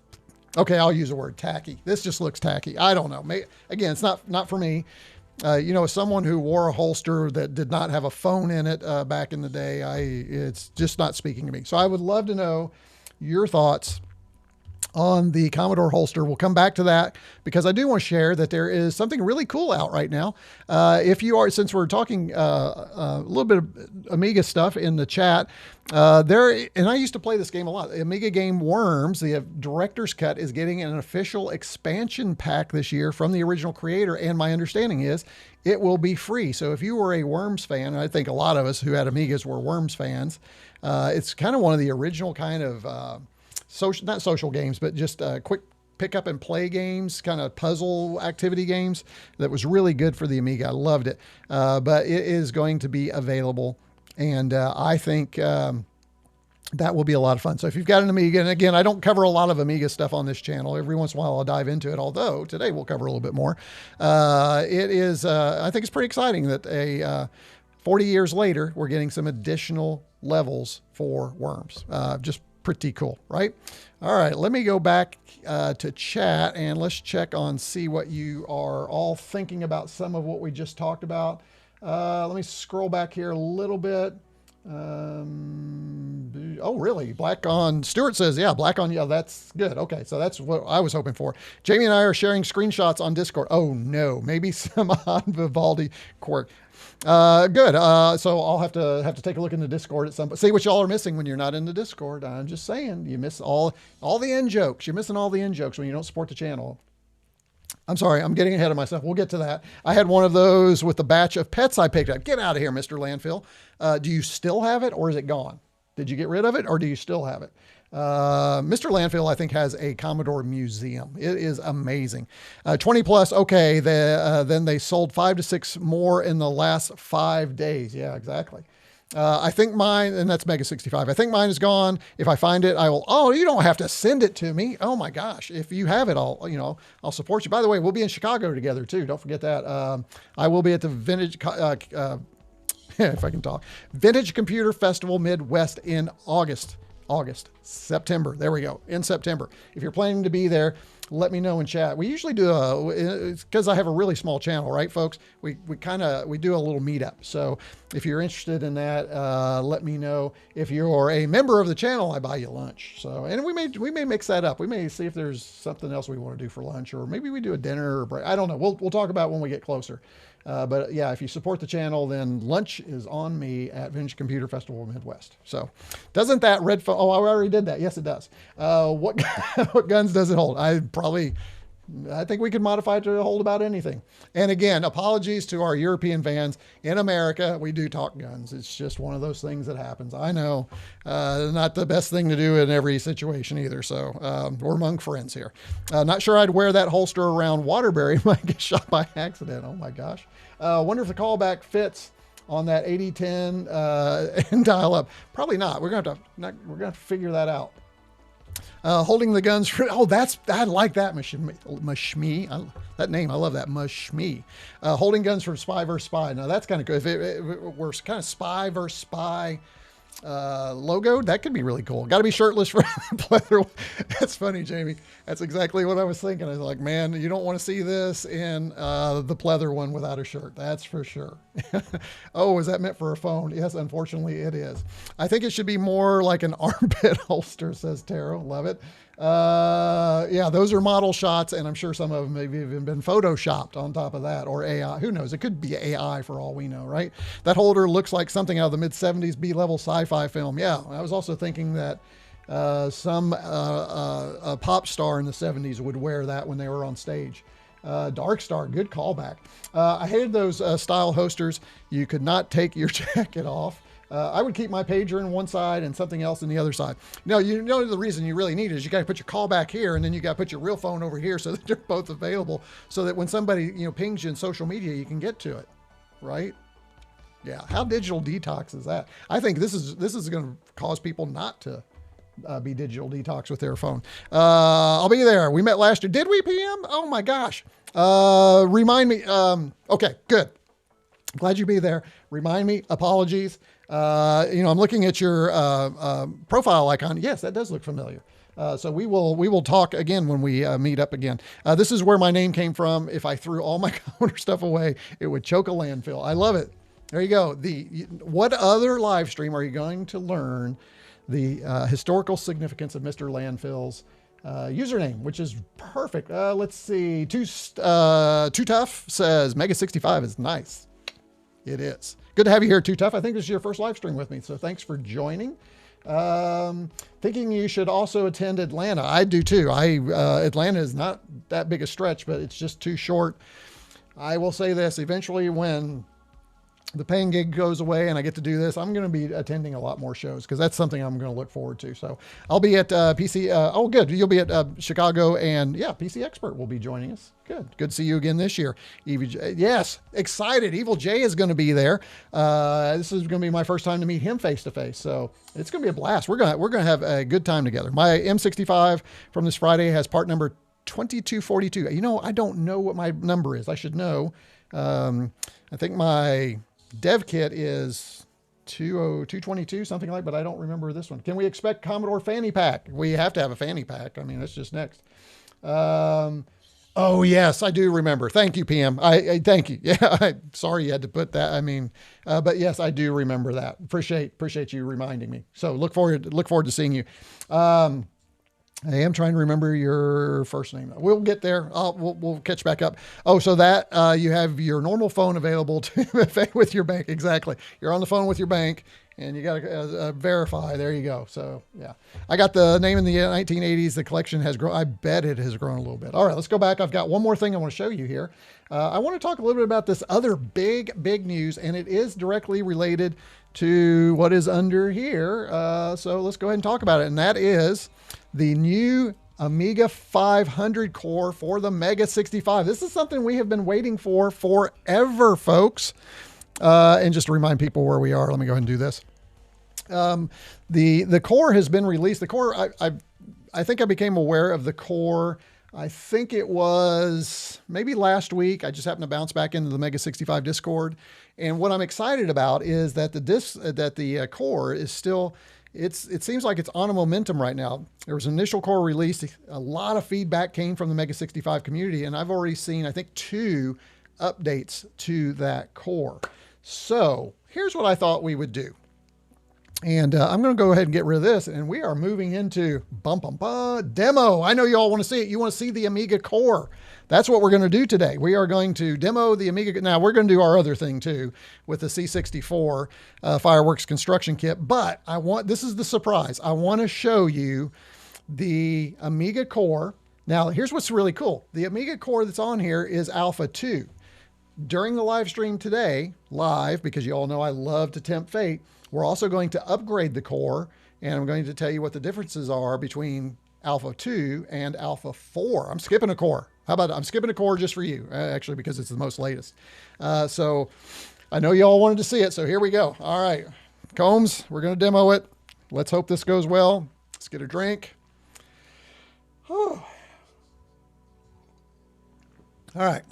A: okay, I'll use the word tacky. This just looks tacky. I don't know. Again, it's not for me. As someone who wore a holster that did not have a phone in it back in the day, it's just not speaking to me. So I would love to know your thoughts on the Commodore holster. We'll come back to that because I do want to share that there is something really cool out right now. Since we're talking a little bit of Amiga stuff in the chat, and I used to play this game a lot. The Amiga game Worms, the director's cut, is getting an official expansion pack this year from the original creator. And my understanding is it will be free. So if you were a Worms fan, and I think a lot of us who had Amigas were Worms fans, it's kind of one of the original kind of, not social games, but just quick pick up and play games, kind of puzzle activity games. That was really good for the Amiga. I loved it. But it is going to be available, and I think that will be a lot of fun. So if you've got an Amiga, and again, I don't cover a lot of Amiga stuff on this channel. Every once in a while I'll dive into it, although today we'll cover a little bit more. It is, I think it's pretty exciting that 40 years later, we're getting some additional levels for Worms. Just pretty cool, right? All right, let me go back to chat, and let's check on, see what you are all thinking about some of what we just talked about. Let me scroll back here a little bit. Oh, really? Black on, Stuart says, yeah, black on, yeah, that's good. Okay, so that's what I was hoping for. Jamie and I are sharing screenshots on Discord. Oh, no, maybe some on Vivaldi quirk. Good. So I'll have to take a look in the Discord at some point. See what y'all are missing when you're not in the Discord. I'm just saying, you miss all the in jokes. You're missing all the in jokes when you don't support the channel. I'm sorry, I'm getting ahead of myself. We'll get to that. I had one of those with the batch of pets I picked up. Get out of here, Mr. Landfill. Do you still have it, or is it gone? Did you get rid of it, or do you still have it? Mr. Landfill, I think, has a Commodore museum. It is amazing. 20 plus. Okay. Then they sold 5 to 6 more in the last 5 days. Yeah, exactly. I think mine, and that's MEGA65. I think mine is gone. If I find it, I will. Oh, you don't have to send it to me. Oh my gosh. If you have it, I'll support you. By the way, we'll be in Chicago together too. Don't forget that. I will be at the Vintage, if I can talk, Vintage Computer Festival Midwest in September. There we go. In September. If you're planning to be there, let me know in chat. We usually do it's because I have a really small channel, right, folks? We do a little meetup. So if you're interested in that, let me know. If you're a member of the channel, I buy you lunch. So, and we may mix that up. We may see if there's something else we want to do for lunch, or maybe we do a dinner or break. I don't know. We'll talk about it when we get closer. But yeah, if you support the channel, then lunch is on me at Vintage Computer Festival Midwest. So doesn't that red phone? Oh, I already did that. Yes, it does. What guns does it hold? I think we could modify it to hold about anything. And again, apologies to our European fans. In America, we do talk guns. It's just one of those things that happens. I know, not the best thing to do in every situation either. So we're among friends here. Not sure I'd wear that holster around Waterbury. Might get shot by accident. Oh my gosh. Wonder if the callback fits on that 8010 and dial up. Probably not. We're gonna have to figure that out. Holding the guns for, I like that, Mashmi. That name, I love that, Mashmi. Holding guns for spy versus spy. Now that's kind of good. If it were kind of spy versus spy logo, that could be really cool. Got to be shirtless for the pleather. That's funny, Jamie. That's exactly what I was thinking. I was like, man, you don't want to see this in the pleather one without a shirt. That's for sure. Oh, is that meant for a phone? Yes, unfortunately it is. I think it should be more like an armpit holster, says Taro. Love it. Yeah, those are model shots, and I'm sure some of them maybe even been photoshopped on top of that, or AI. Who knows? It could be AI for all we know, right? That holder looks like something out of the mid-70s B-level sci-fi film. Yeah, I was also thinking that some pop star in the 70s would wear that when they were on stage. Dark Star, good callback. I hated those style holsters. You could not take your jacket off. I would keep my pager in one side and something else in the other side. No, you know the reason you really need it is you got to put your callback here, and then you got to put your real phone over here so that they're both available, so that when somebody pings you in social media, you can get to it, right? Yeah. How digital detox is that? I think this is going to cause people not to be digital detox with their phone. I'll be there. We met last year. Did we, PM? Oh my gosh. Remind me. Okay, good. Glad you'd be there. Remind me. Apologies. I'm looking at your profile icon. Yes, that does look familiar. So we will talk again when we meet up again. This is where my name came from. If I threw all my Commodore stuff away, it would choke a landfill. I love it. There you go. What other live stream are you going to learn the historical significance of Mr. Landfill's username, which is perfect. Let's see. Too Tough says MEGA65 is nice. It is. Good to have you here, Too Tough. I think this is your first live stream with me, so thanks for joining. Thinking you should also attend Atlanta. I do too. Atlanta is not that big a stretch, but it's just too short. I will say this, eventually when the paying gig goes away and I get to do this, I'm going to be attending a lot more shows because that's something I'm going to look forward to. So I'll be at PC. Oh, good. You'll be at Chicago, and yeah, PC Expert will be joining us. Good to see you again this year. Yes, excited. Evil J is going to be there. This is going to be my first time to meet him face to face. So it's going to be a blast. We're going to have a good time together. My M65 from this Friday has part number 2242. You know, I don't know what my number is. I should know. I think my dev kit is 222, something like, but I don't remember this one. Can we expect Commodore fanny pack? We have to have a fanny pack. I mean, that's just next. Oh yes, I do remember. Thank you, PM. I thank you. Yeah, sorry you had to put that. I mean, but yes, I do remember that. Appreciate you reminding me. So look forward to seeing you. I am trying to remember your first name. We'll get there. We'll catch back up. Oh, so that you have your normal phone available to with your bank. Exactly. You're on the phone with your bank and you got to verify. There you go. So yeah, I got the name in the 1980s. The collection has grown. I bet it has grown a little bit. All right, let's go back. I've got one more thing I want to show you here. I want to talk a little bit about this other big news, and it is directly related to what is under here. So let's go ahead and talk about it. And that is the new Amiga 500 core for the MEGA65. This is something we have been waiting for forever, folks. And just to remind people where we are, let me go ahead and do this. The core has been released. The core, I think I became aware of the core. I think it was maybe last week. I just happened to bounce back into the MEGA65 Discord. And what I'm excited about is that the core is still, it seems like it's on a momentum right now. There was an initial core release. A lot of feedback came from the MEGA65 community, and I've already seen, I think, 2 updates to that core. So here's what I thought we would do. And I'm going to go ahead and get rid of this, and we are moving into demo. I know you all want to see it. You want to see the Amiga core. That's what we're going to do today. We are going to demo the Amiga. Now we're going to do our other thing too with the C64 fireworks construction kit, but this is the surprise. I want to show you the Amiga core. Now here's what's really cool. The Amiga core that's on here is Alpha 2. During the live stream today, live, because you all know I love to tempt fate, we're also going to upgrade the core, and I'm going to tell you what the differences are between Alpha 2 and Alpha 4. I'm skipping a core. How about I'm skipping a core just for you, actually, because it's the most latest. So I know you all wanted to see it, so here we go. All right, Combs, we're going to demo it. Let's hope this goes well. Let's get a drink. All right.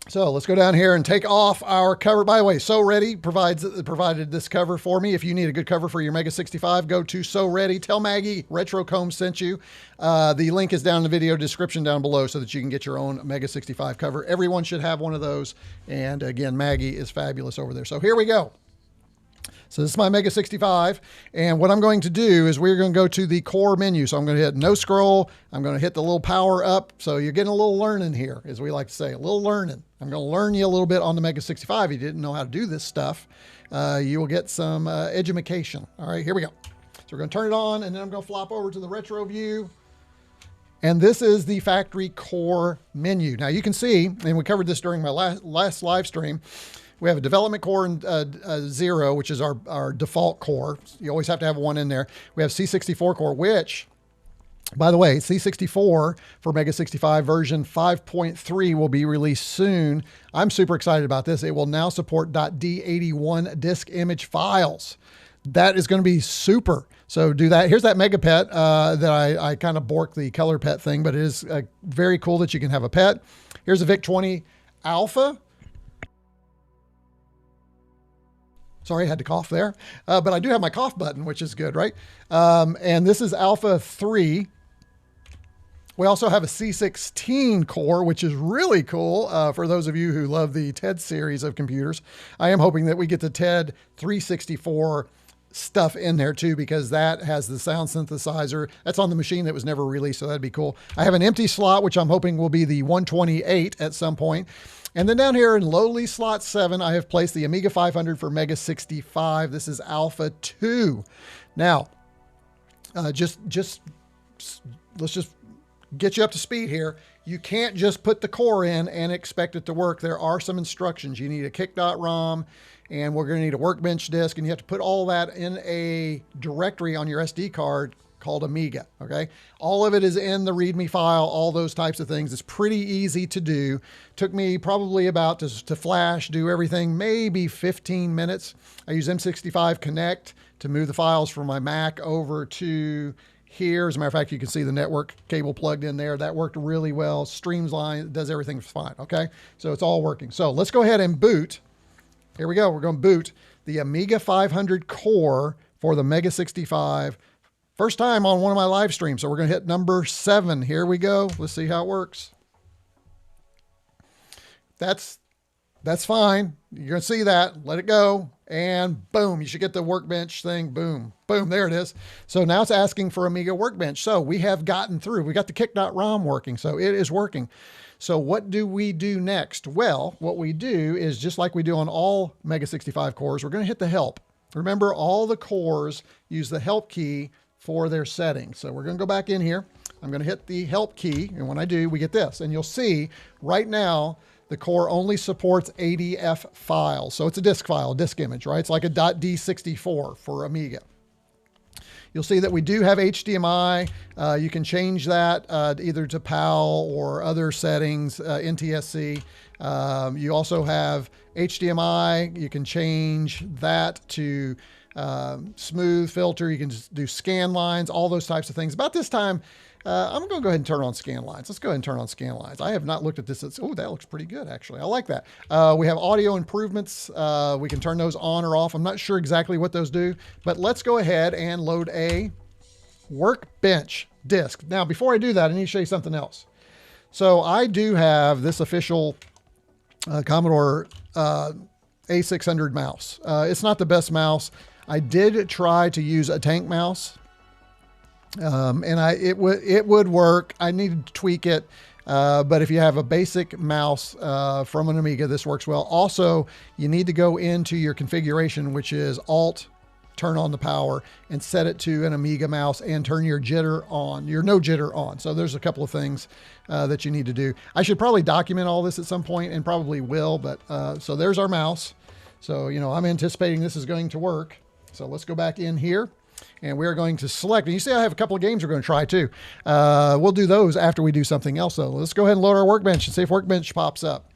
A: So let's go down here and take off our cover. By the way, So Ready provided this cover for me. If you need a good cover for your MEGA65, go to So Ready. Tell Maggie retroCombs sent you. The link is down in the video description down below so that you can get your own MEGA65 cover. Everyone should have one of those. And again, Maggie is fabulous over there. So here we go. So this is my MEGA65, and what I'm going to do is we're going to go to the core menu. So I'm going to hit no scroll. I'm going to hit the little power up. So you're getting a little learning here, as we like to say, a little learning. I'm going to learn you a little bit on the MEGA65. If you didn't know how to do this stuff, you will get some edumacation. All right, here we go. So we're going to turn it on, and then I'm going to flop over to the retro view. And this is the factory core menu. Now you can see, and we covered this during my last live stream, we have a development core in 0, which is our default core. You always have to have one in there. We have C64 core, which, by the way, C64 for MEGA65 version 5.3 will be released soon. I'm super excited about this. It will now support .d81 disk image files. That is going to be super. So do that. Here's that Mega Pet that I kind of borked the color pet thing, but it is very cool that you can have a pet. Here's a VIC-20 Alpha. Sorry, I had to cough there. But I do have my cough button, which is good, right? And this is Alpha 3. We also have a C16 core, which is really cool for those of you who love the TED series of computers. I am hoping that we get the TED 364 stuff in there too, because that has the sound synthesizer. That's on the machine that was never released, so that'd be cool. I have an empty slot, which I'm hoping will be the 128 at some point. And then down here in lowly slot 7, I have placed the Amiga 500 for MEGA65. This is Alpha 2. Now, let's just get you up to speed here. You can't just put the core in and expect it to work. There are some instructions. You need a kick.rom and we're going to need a Workbench disk, and you have to put all that in a directory on your SD card called Amiga, okay? All of it is in the README file, all those types of things. It's pretty easy to do. Took me probably about to flash, do everything, maybe 15 minutes. I use M65 Connect to move the files from my Mac over to here. As a matter of fact, you can see the network cable plugged in there. That worked really well. Streamlines, does everything fine, okay? So it's all working. So let's go ahead and boot. Here we go. We're going to boot the Amiga 500 core for the MEGA65. First time on one of my live streams, so we're going to hit number 7. Here we go. Let's see how it works. That's fine. You're going to see that. Let it go. And boom, you should get the Workbench thing. Boom, boom, there it is. So now it's asking for Amiga Workbench. So we have gotten through. We got the kick.rom working, so it is working. So what do we do next? Well, what we do is just like we do on all MEGA65 cores, we're going to hit the help. Remember, all the cores use the help key for their settings. So we're going to go back in here. I'm going to hit the help key, and when I do, we get this. And you'll see right now the core only supports ADF files. So it's a disk file, a disk image, right? It's like a .d64 for Amiga. You'll see that we do have HDMI. You can change that either to PAL or other settings, NTSC. You also have HDMI. You can change that to smooth filter. You can just do scan lines, all those types of things. About this time, I'm going to go ahead and turn on scan lines. Let's go ahead and turn on scan lines. I have not looked at this. Oh, that looks pretty good, actually. I like that. We have audio improvements. We can turn those on or off. I'm not sure exactly what those do, but let's go ahead and load a Workbench disk. Now, before I do that, I need to show you something else. So I do have this official Commodore A600 mouse. It's not the best mouse. I did try to use a tank mouse. And it would work. I needed to tweak it. But if you have a basic mouse from an Amiga, this works well. Also, you need to go into your configuration, which is Alt, turn on the power, and set it to an Amiga mouse, and turn your jitter on, your no jitter on. So there's a couple of things that you need to do. I should probably document all this at some point, and probably will. But so there's our mouse. So, you know, I'm anticipating this is going to work. So let's go back in here. And we're going to select, and you see I have a couple of games we're going to try too. We'll do those after we do something else though. Let's go ahead and load our Workbench and see if Workbench pops up.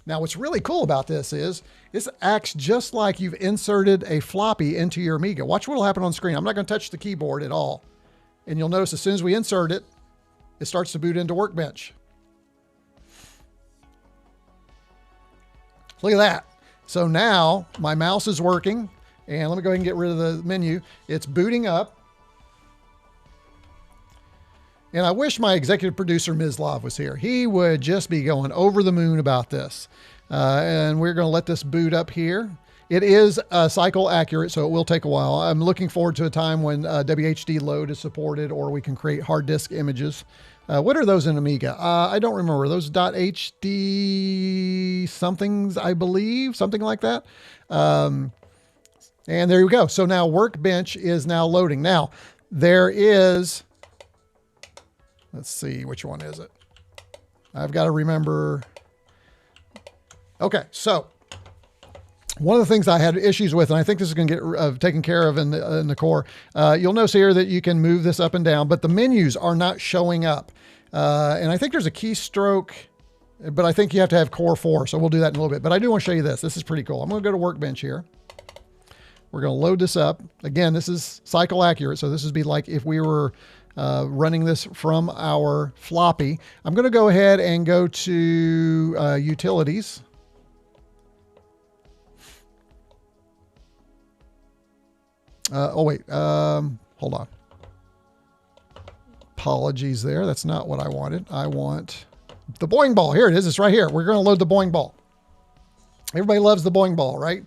A: Now what's really cool about this is, this acts just like you've inserted a floppy into your Amiga. Watch what will happen on screen. I'm not going to touch the keyboard at all. And you'll notice as soon as we insert it, it starts to boot into Workbench. Look at that. So now my mouse is working. And let me go ahead and get rid of the menu. It's booting up. And I wish my executive producer, Mislav, was here. He would just be going over the moon about this. And we're going to let this boot up here. It is cycle accurate, so it will take a while. I'm looking forward to a time when WHD load is supported, or we can create hard disk images. What are those in Amiga? I don't remember. Those .hd somethings, I believe, something like that. And there you go. So now Workbench is now loading. Now there is, let's see, which one is it? I've got to remember. Okay. So one of the things I had issues with, and I think this is going to get taken care of in the core. You'll notice here that you can move this up and down, but the menus are not showing up. And I think there's a keystroke, but I think you have to have core 4. So we'll do that in a little bit, but I do want to show you this. This is pretty cool. I'm going to go to Workbench here. We're going to load this up. Again, this is cycle accurate. So this would be like if we were running this from our floppy. I'm going to go ahead and go to utilities. Hold on. Apologies there. That's not what I wanted. I want the Boing ball. Here it is. It's right here. We're going to load the Boing ball. Everybody loves the Boing ball, right?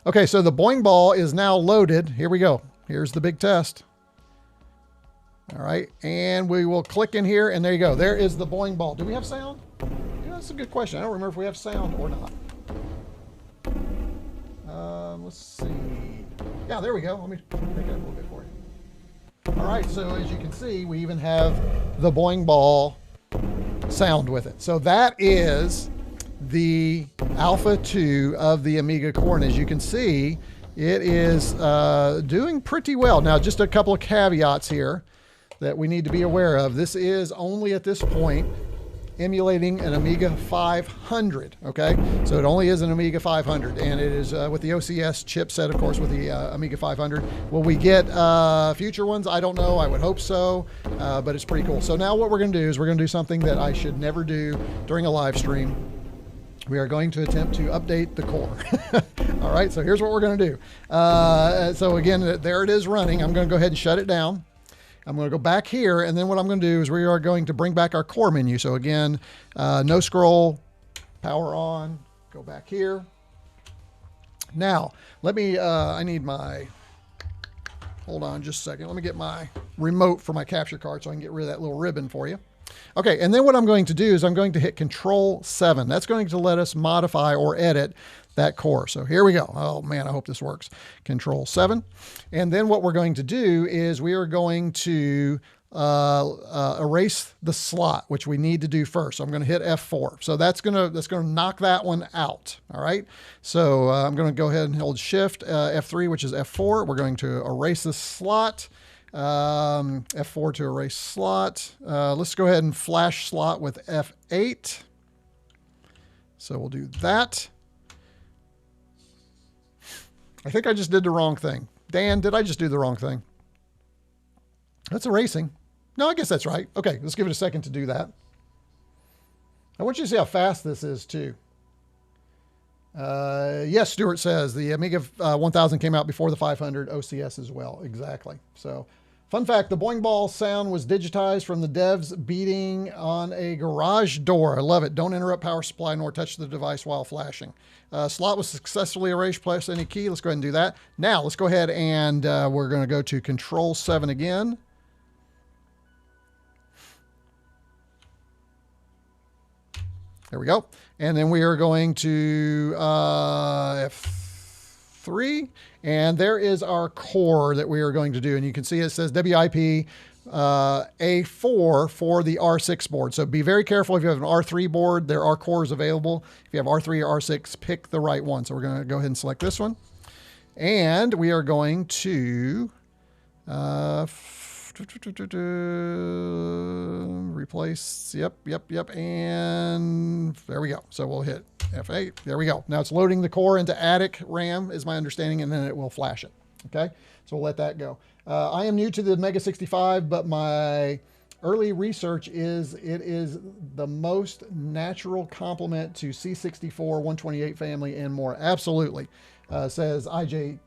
A: Okay, so the Boing ball is now loaded. Here we go. Here's the big test. All right, and we will click in here, and there you go. There is the Boing ball. Do we have sound? Yeah, that's a good question. I don't remember if we have sound or not. Let's see. Yeah, there we go. Let me make it up a little bit for you. All right, so as you can see, we even have the Boing ball sound with it. So that is the Alpha 2 of the Amiga core. And as you can see, it is doing pretty well. Now, just a couple of caveats here that we need to be aware of. This is only at this point emulating an Amiga 500, okay? So it only is an Amiga 500, and it is with the OCS chipset, of course, with the Amiga 500. Will we get future ones? I don't know. I would hope so, but it's pretty cool. So now what we're going to do is we're going to do something that I should never do during a live stream. We are going to attempt to update the core. All right, so here's what we're going to do. So again, there it is running. I'm going to go ahead and shut it down. I'm going to go back here, and then what I'm going to do is we are going to bring back our core menu. So again, no scroll, power on, go back here. Now, let me, I need my, hold on just a second. Let me get my remote for my capture card so I can get rid of that little ribbon for you. Okay, and then what I'm going to do is I'm going to hit Control 7. That's going to let us modify or edit that core. So here we go. Oh man, I hope this works. Control 7. And then what we're going to do is we are going to erase the slot, which we need to do first. So I'm going to hit F4. So that's going to knock that one out. All right. So I'm going to go ahead and hold Shift F3, which is F4. We're going to erase the slot. F4 to erase slot. Let's go ahead and flash slot with F8. So we'll do that. I think I just did the wrong thing. Dan, did I just do the wrong thing? That's erasing. No, I guess that's right. Okay, let's give it a second to do that. I want you to see how fast this is too. Yes, Stuart says the Amiga 1000 came out before the 500 OCS as well. Exactly. So, fun fact, the Boing Ball sound was digitized from the devs beating on a garage door. I love it. Don't interrupt power supply nor touch the device while flashing. Slot was successfully erased. Press any key. Let's go ahead and do that. Now, let's go ahead and we're going to go to Control 7 again. There we go. And then we are going to F3. And there is our core that we are going to do. And you can see it says WIP A4 for the R6 board. So be very careful if you have an R3 board. There are cores available. If you have R3 or R6, pick the right one. So we're going to go ahead and select this one. And we are going to replace, yep. And there we go. So we'll hit F8. There we go. Now it's loading the core into Attic RAM is my understanding, and then it will flash it. Okay. So we'll let that go. I am new to the MEGA65, but my early research is it is the most natural complement to C64, 128 family, and more. Absolutely. Says IKJ.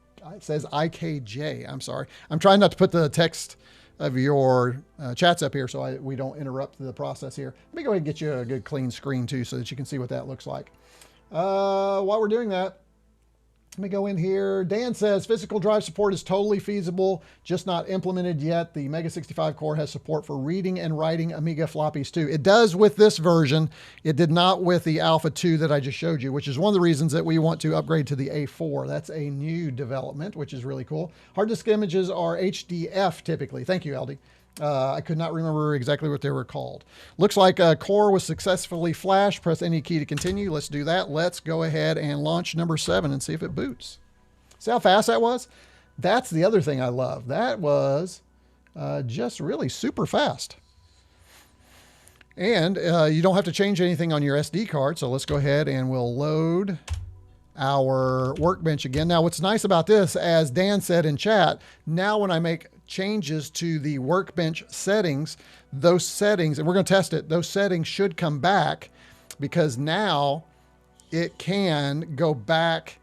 A: I'm sorry. I'm trying not to put the text of your chats up here so we don't interrupt the process here. Let me go ahead and get you a good clean screen too so that you can see what that looks like. While we're doing that, let me go in here. Dan says physical drive support is totally feasible, just not implemented yet. The MEGA65 core has support for reading and writing Amiga floppies too. It does with this version. It did not with the Alpha 2 that I just showed you, which is one of the reasons that we want to upgrade to the A4. That's a new development, which is really cool. Hard disk images are HDF typically. Thank you, Aldi. I could not remember exactly what they were called. Looks like a core was successfully flashed. Press any key to continue. Let's do that. Let's go ahead and launch number 7 and see if it boots. See how fast that was? That's the other thing I love. That was just really super fast. And you don't have to change anything on your SD card. So let's go ahead and we'll load our Workbench again. Now, what's nice about this, as Dan said in chat, now when I make changes to the Workbench settings, those settings, and we're going to test it, those settings should come back because now it can go back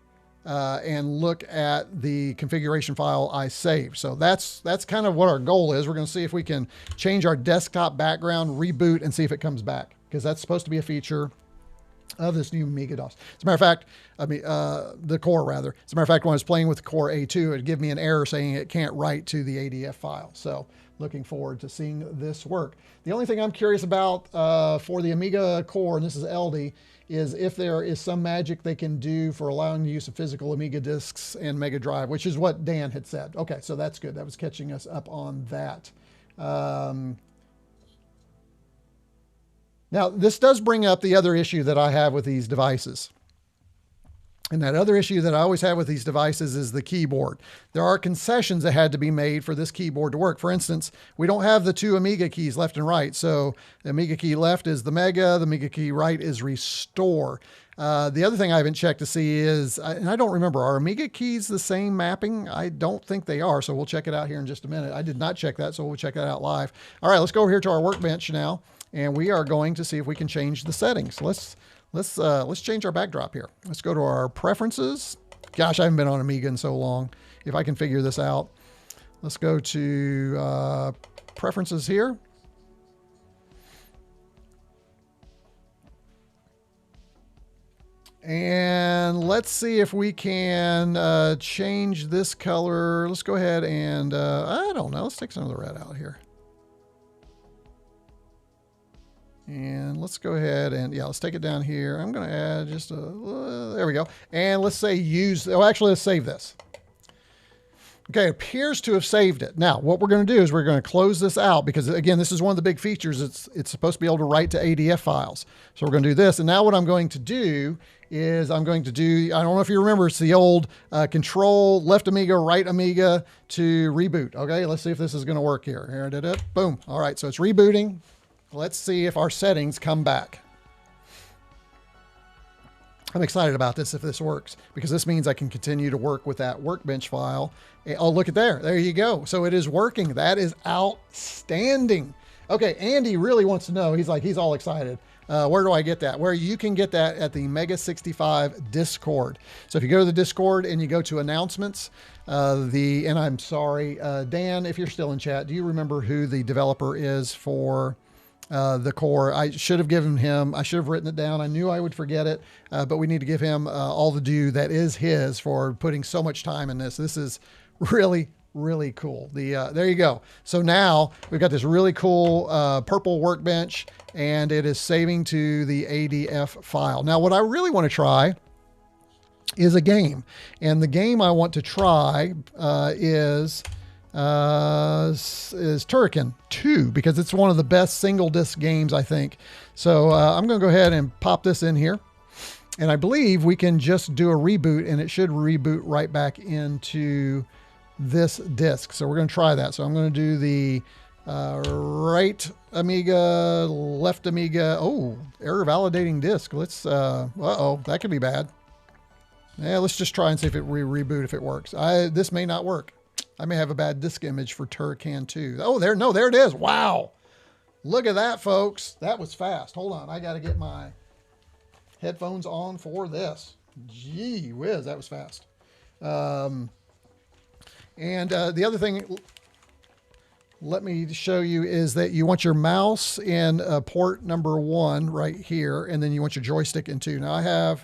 A: and look at the configuration file I saved. So that's kind of what our goal is. We're going to see if we can change our desktop background, reboot, and see if it comes back, because that's supposed to be a feature of this new Amiga DOS. As a matter of fact, the core rather. As a matter of fact, when I was playing with the core A2, it'd give me an error saying it can't write to the ADF file. So looking forward to seeing this work. The only thing I'm curious about for the Amiga core, and this is LD, is if there is some magic they can do for allowing the use of physical Amiga disks and Mega Drive, which is what Dan had said. Okay, so that's good. That was catching us up on that. Now, this does bring up the other issue that I have with these devices. And that other issue that I always have with these devices is the keyboard. There are concessions that had to be made for this keyboard to work. For instance, we don't have the two Amiga keys left and right. So the Amiga key left is the Mega, the Amiga key right is Restore. The other thing I haven't checked to see is, and I don't remember, are Amiga keys the same mapping? I don't think they are, so we'll check it out here in just a minute. I did not check that, so we'll check that out live. All right, let's go over here to our Workbench now, and we are going to see if we can change the settings. Let's change our backdrop here. Let's go to our preferences. Gosh, I haven't been on Amiga in so long. If I can figure this out, let's go to preferences here. And let's see if we can change this color. Let's go ahead and, I don't know, let's take some of the red out here. And let's go ahead and, yeah, let's take it down here. I'm going to add just a, there we go. And let's say actually, let's save this. Okay, it appears to have saved it. Now, what we're going to do is we're going to close this out because, again, this is one of the big features. It's supposed to be able to write to ADF files. So we're going to do this. And now what I'm going to do is I don't know if you remember, it's the old control left Amiga, right Amiga to reboot. Okay, let's see if this is going to work here. Here, boom. All right, so it's rebooting. Let's see if our settings come back. I'm excited about this if this works, because this means I can continue to work with that Workbench file. Oh, look at there. There you go. So it is working. That is outstanding. Okay, Andy really wants to know. He's all excited. Where do I get that? Where you can get that at the MEGA65 Discord. So if you go to the Discord and you go to announcements, and I'm sorry, Dan, if you're still in chat, do you remember who the developer is for the core? I should have written it down. I knew I would forget it, but we need to give him all the due that is his for putting so much time in this. This is really, really cool. There you go. So now we've got this really cool purple Workbench, and it is saving to the ADF file. Now, what I really want to try is a game, and the game I want to try is Turrican 2, because it's one of the best single disc games, I think. So I'm going to go ahead and pop this in here, and I believe we can just do a reboot, and it should reboot right back into this disc. So we're going to try that. So I'm going to do the right Amiga, left Amiga. Oh, error validating disk. Let's, uh-oh, that could be bad. Yeah, let's just try and see if it reboot, if it works. This may not work. I may have a bad disk image for Turrican 2. Oh, there it is. Wow. Look at that, folks. That was fast. Hold on. I got to get my headphones on for this. Gee whiz, that was fast. And the other thing, let me show you, is that you want your mouse in port number 1 right here, and then you want your joystick in 2. Now I have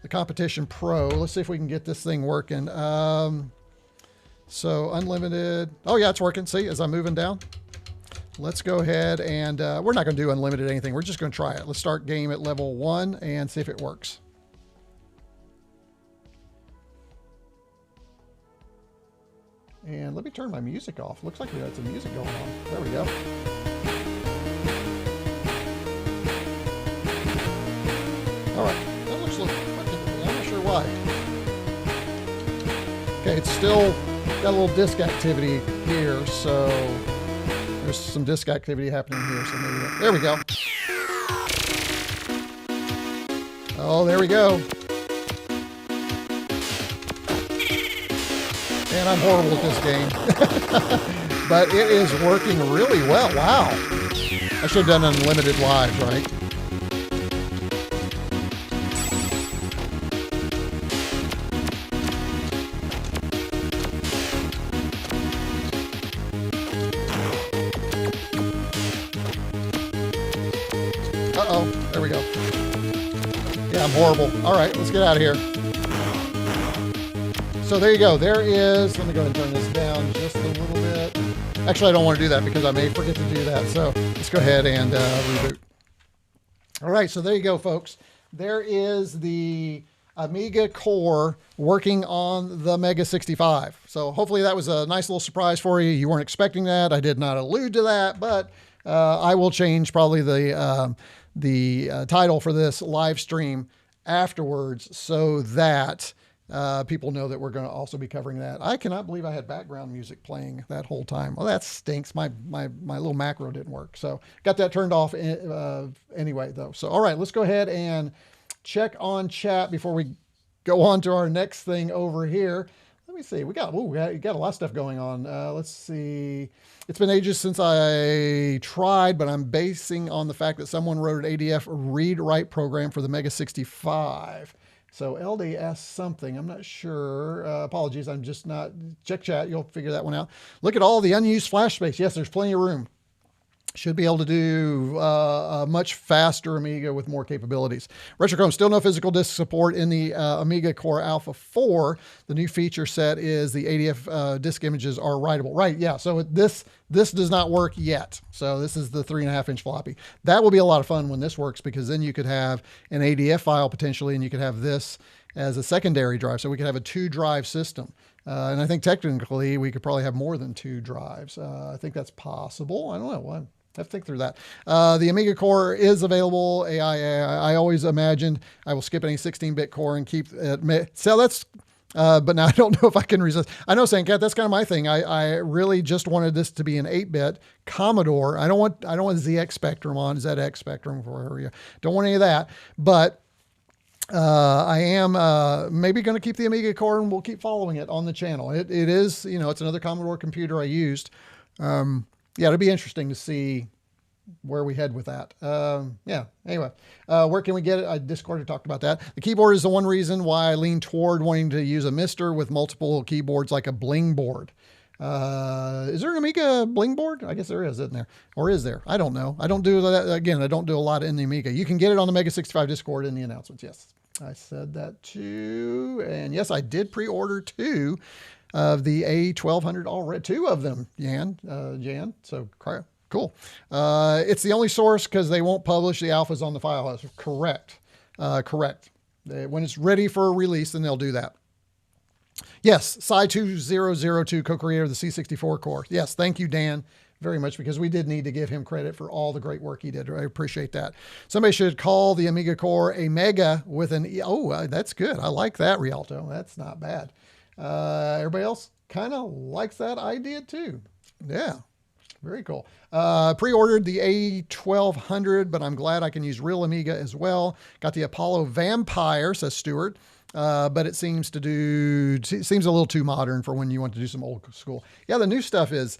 A: the Competition Pro. Let's see if we can get this thing working. So unlimited. Oh yeah, it's working. See, as I'm moving down. Let's go ahead and we're not going to do unlimited anything. We're just going to try it. Let's start game at level 1 and see if it works. And let me turn my music off. Looks like we got some music going on. There we go. All right. That looks like, I'm not sure why. Okay, it's still got a little disk activity here, so there's some disk activity happening here. So maybe there we go. Oh, there we go. And I'm horrible at this game. But it is working really well. Wow. I should have done unlimited live, right? Uh-oh, there we go. Yeah, I'm horrible. All right, let's get out of here. So there you go. There is, let me go ahead and turn this down just a little bit. Actually, I don't want to do that because I may forget to do that. So let's go ahead and reboot. All right, so there you go, folks. There is the Amiga core working on the MEGA65. So hopefully that was a nice little surprise for you. You weren't expecting that. I did not allude to that, but I will change probably the title for this live stream afterwards so that people know that we're going to also be covering that. I cannot believe I had background music playing that whole time. Well, that stinks. My little macro didn't work. So got that turned off anyway, though. So, all right, let's go ahead and check on chat before we go on to our next thing over here. Let me see. We got a lot of stuff going on. Let's see. It's been ages since I tried, but I'm basing on the fact that someone wrote an ADF read-write program for the MEGA65. So LDS something, I'm not sure. Apologies, I'm just not. Check chat, you'll figure that one out. Look at all the unused flash space. Yes, there's plenty of room. Should be able to do a much faster Amiga with more capabilities. retroCombs, still no physical disk support in the Amiga Core Alpha 4. The new feature set is the ADF disk images are writable. Right, yeah, so this does not work yet. So this is the 3.5-inch floppy. That will be a lot of fun when this works, because then you could have an ADF file potentially, and you could have this as a secondary drive. So we could have a 2-drive system. And I think technically we could probably have more than 2 drives. I think that's possible. I don't know. I have to think through that. The Amiga core is available. I always imagined I will skip any 16-bit core and keep it. So that's, but now I don't know if I can resist. I know, Sandcat, that's kind of my thing. I really just wanted this to be an 8-bit Commodore. I don't want ZX Spectrum on, ZX Spectrum, whatever you. Don't want any of that. But I am maybe going to keep the Amiga core, and we'll keep following it on the channel. It is, it's another Commodore computer I used. Yeah, it'll be interesting to see where we head with that. Yeah, anyway, where can we get it? Discord talked about that. The keyboard is the one reason why I lean toward wanting to use a Mister with multiple keyboards, like a Bling board. Is there an Amiga Bling board? I guess there is, isn't there? Or is there? I don't know. I don't do that. Again, I don't do a lot in the Amiga. You can get it on the MEGA65 Discord in the announcements. Yes, I said that too. And yes, I did pre-order 2 of the A1200 already. 2 of them, Jan. So cool. It's the only source because they won't publish the alphas on the file host. Correct. Correct. When it's ready for a release, then they'll do that. Yes, Cy2002, co-creator of the C64 core. Yes, thank you, Dan, very much, because we did need to give him credit for all the great work he did. I appreciate that. Somebody should call the Amiga core a Mega with an E. Oh, that's good. I like that, Rialto. That's not bad. Everybody else kind of likes that idea too. Yeah, very cool. Pre-ordered the A1200, but I'm glad I can use real Amiga as well. Got the Apollo Vampire, says Stuart. But it seems a little too modern for when you want to do some old school. Yeah, the new stuff is,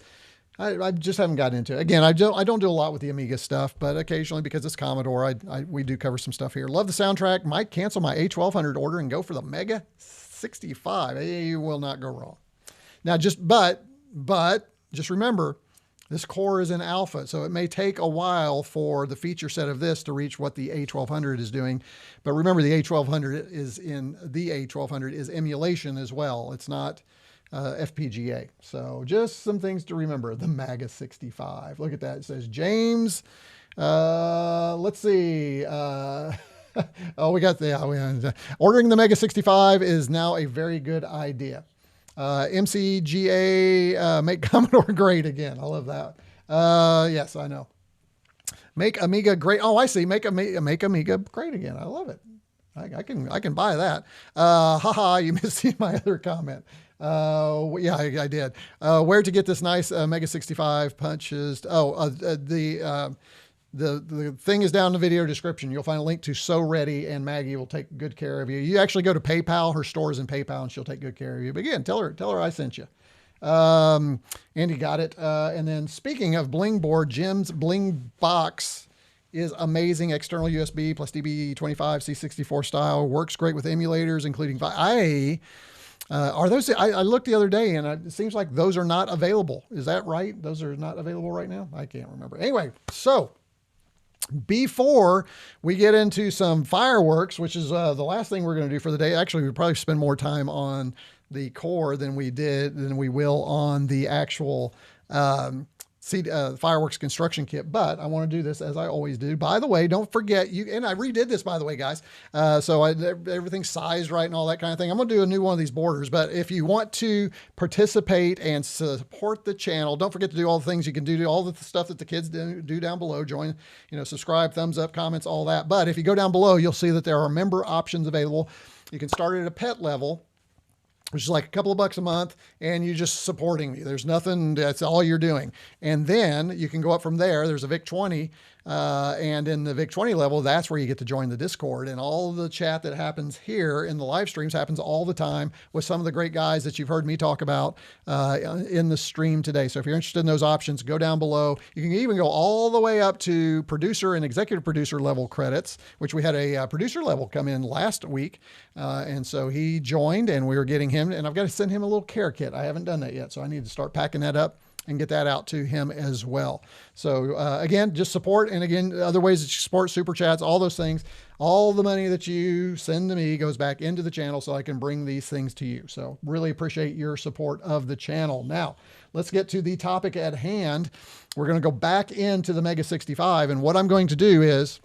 A: I just haven't gotten into it. Again, I don't do a lot with the Amiga stuff, but occasionally, because it's Commodore, we do cover some stuff here. Love the soundtrack. Might cancel my A1200 order and go for the MEGA65. You will not go wrong. Now, just remember, this core is in alpha, so it may take a while for the feature set of this to reach what the A1200 is doing. But remember, the A1200 is emulation as well. It's not FPGA. So just some things to remember. The MEGA65. Look at that. It says James. Let's see. Oh, we got ordering the MEGA65 is now a very good idea. MCGA, make Commodore great again. I love that. Yes, I know. Make Amiga great. Oh, I see. Make Amiga great again. I love it. I can buy that. Haha, you missed my other comment. Yeah, I did. Where to get this nice MEGA65 punches? Oh, the thing is down in the video description. You'll find a link to So Ready, and Maggie will take good care of you. You actually go to PayPal. Her store is in PayPal, and she'll take good care of you. But again, tell her I sent you. Andy got it. And then speaking of Bling board, Jim's Bling box is amazing. External USB plus DB25 C64 style. Works great with emulators, including are those? I looked the other day, and it seems like those are not available. Is that right? Those are not available right now? I can't remember. Anyway, so before we get into some fireworks, which is the last thing we're going to do for the day. Actually, we'll probably spend more time on the core than we will on the actual fireworks construction kit, but I want to do this as I always do. By the way, don't forget and I redid this, by the way, guys. So everything's sized right and all that kind of thing. I'm going to do a new one of these borders, but if you want to participate and support the channel, don't forget to do all the things you can do, all the stuff that the kids do down below. Join, subscribe, thumbs up, comments, all that. But if you go down below, you'll see that there are member options available. You can start at a pet level, which is like a couple of bucks a month, and you're just supporting me. There's nothing, that's all you're doing. And then you can go up from there. There's a VIC 20, and in the VIC 20 level, that's where you get to join the Discord. And all the chat that happens here in the live streams happens all the time with some of the great guys that you've heard me talk about in the stream today. So if you're interested in those options, go down below. You can even go all the way up to producer and executive producer level credits, which we had a producer level come in last week. And so he joined, and we were getting him, and I've got to send him a little care kit. I haven't done that yet, so I need to start packing that up and get that out to him as well. So again, just support. And again, other ways that you support, super chats, all those things, all the money that you send to me goes back into the channel so I can bring these things to you. So really appreciate your support of the channel. Now let's get to the topic at hand. We're going to go back into the MEGA65. And what I'm going to do is,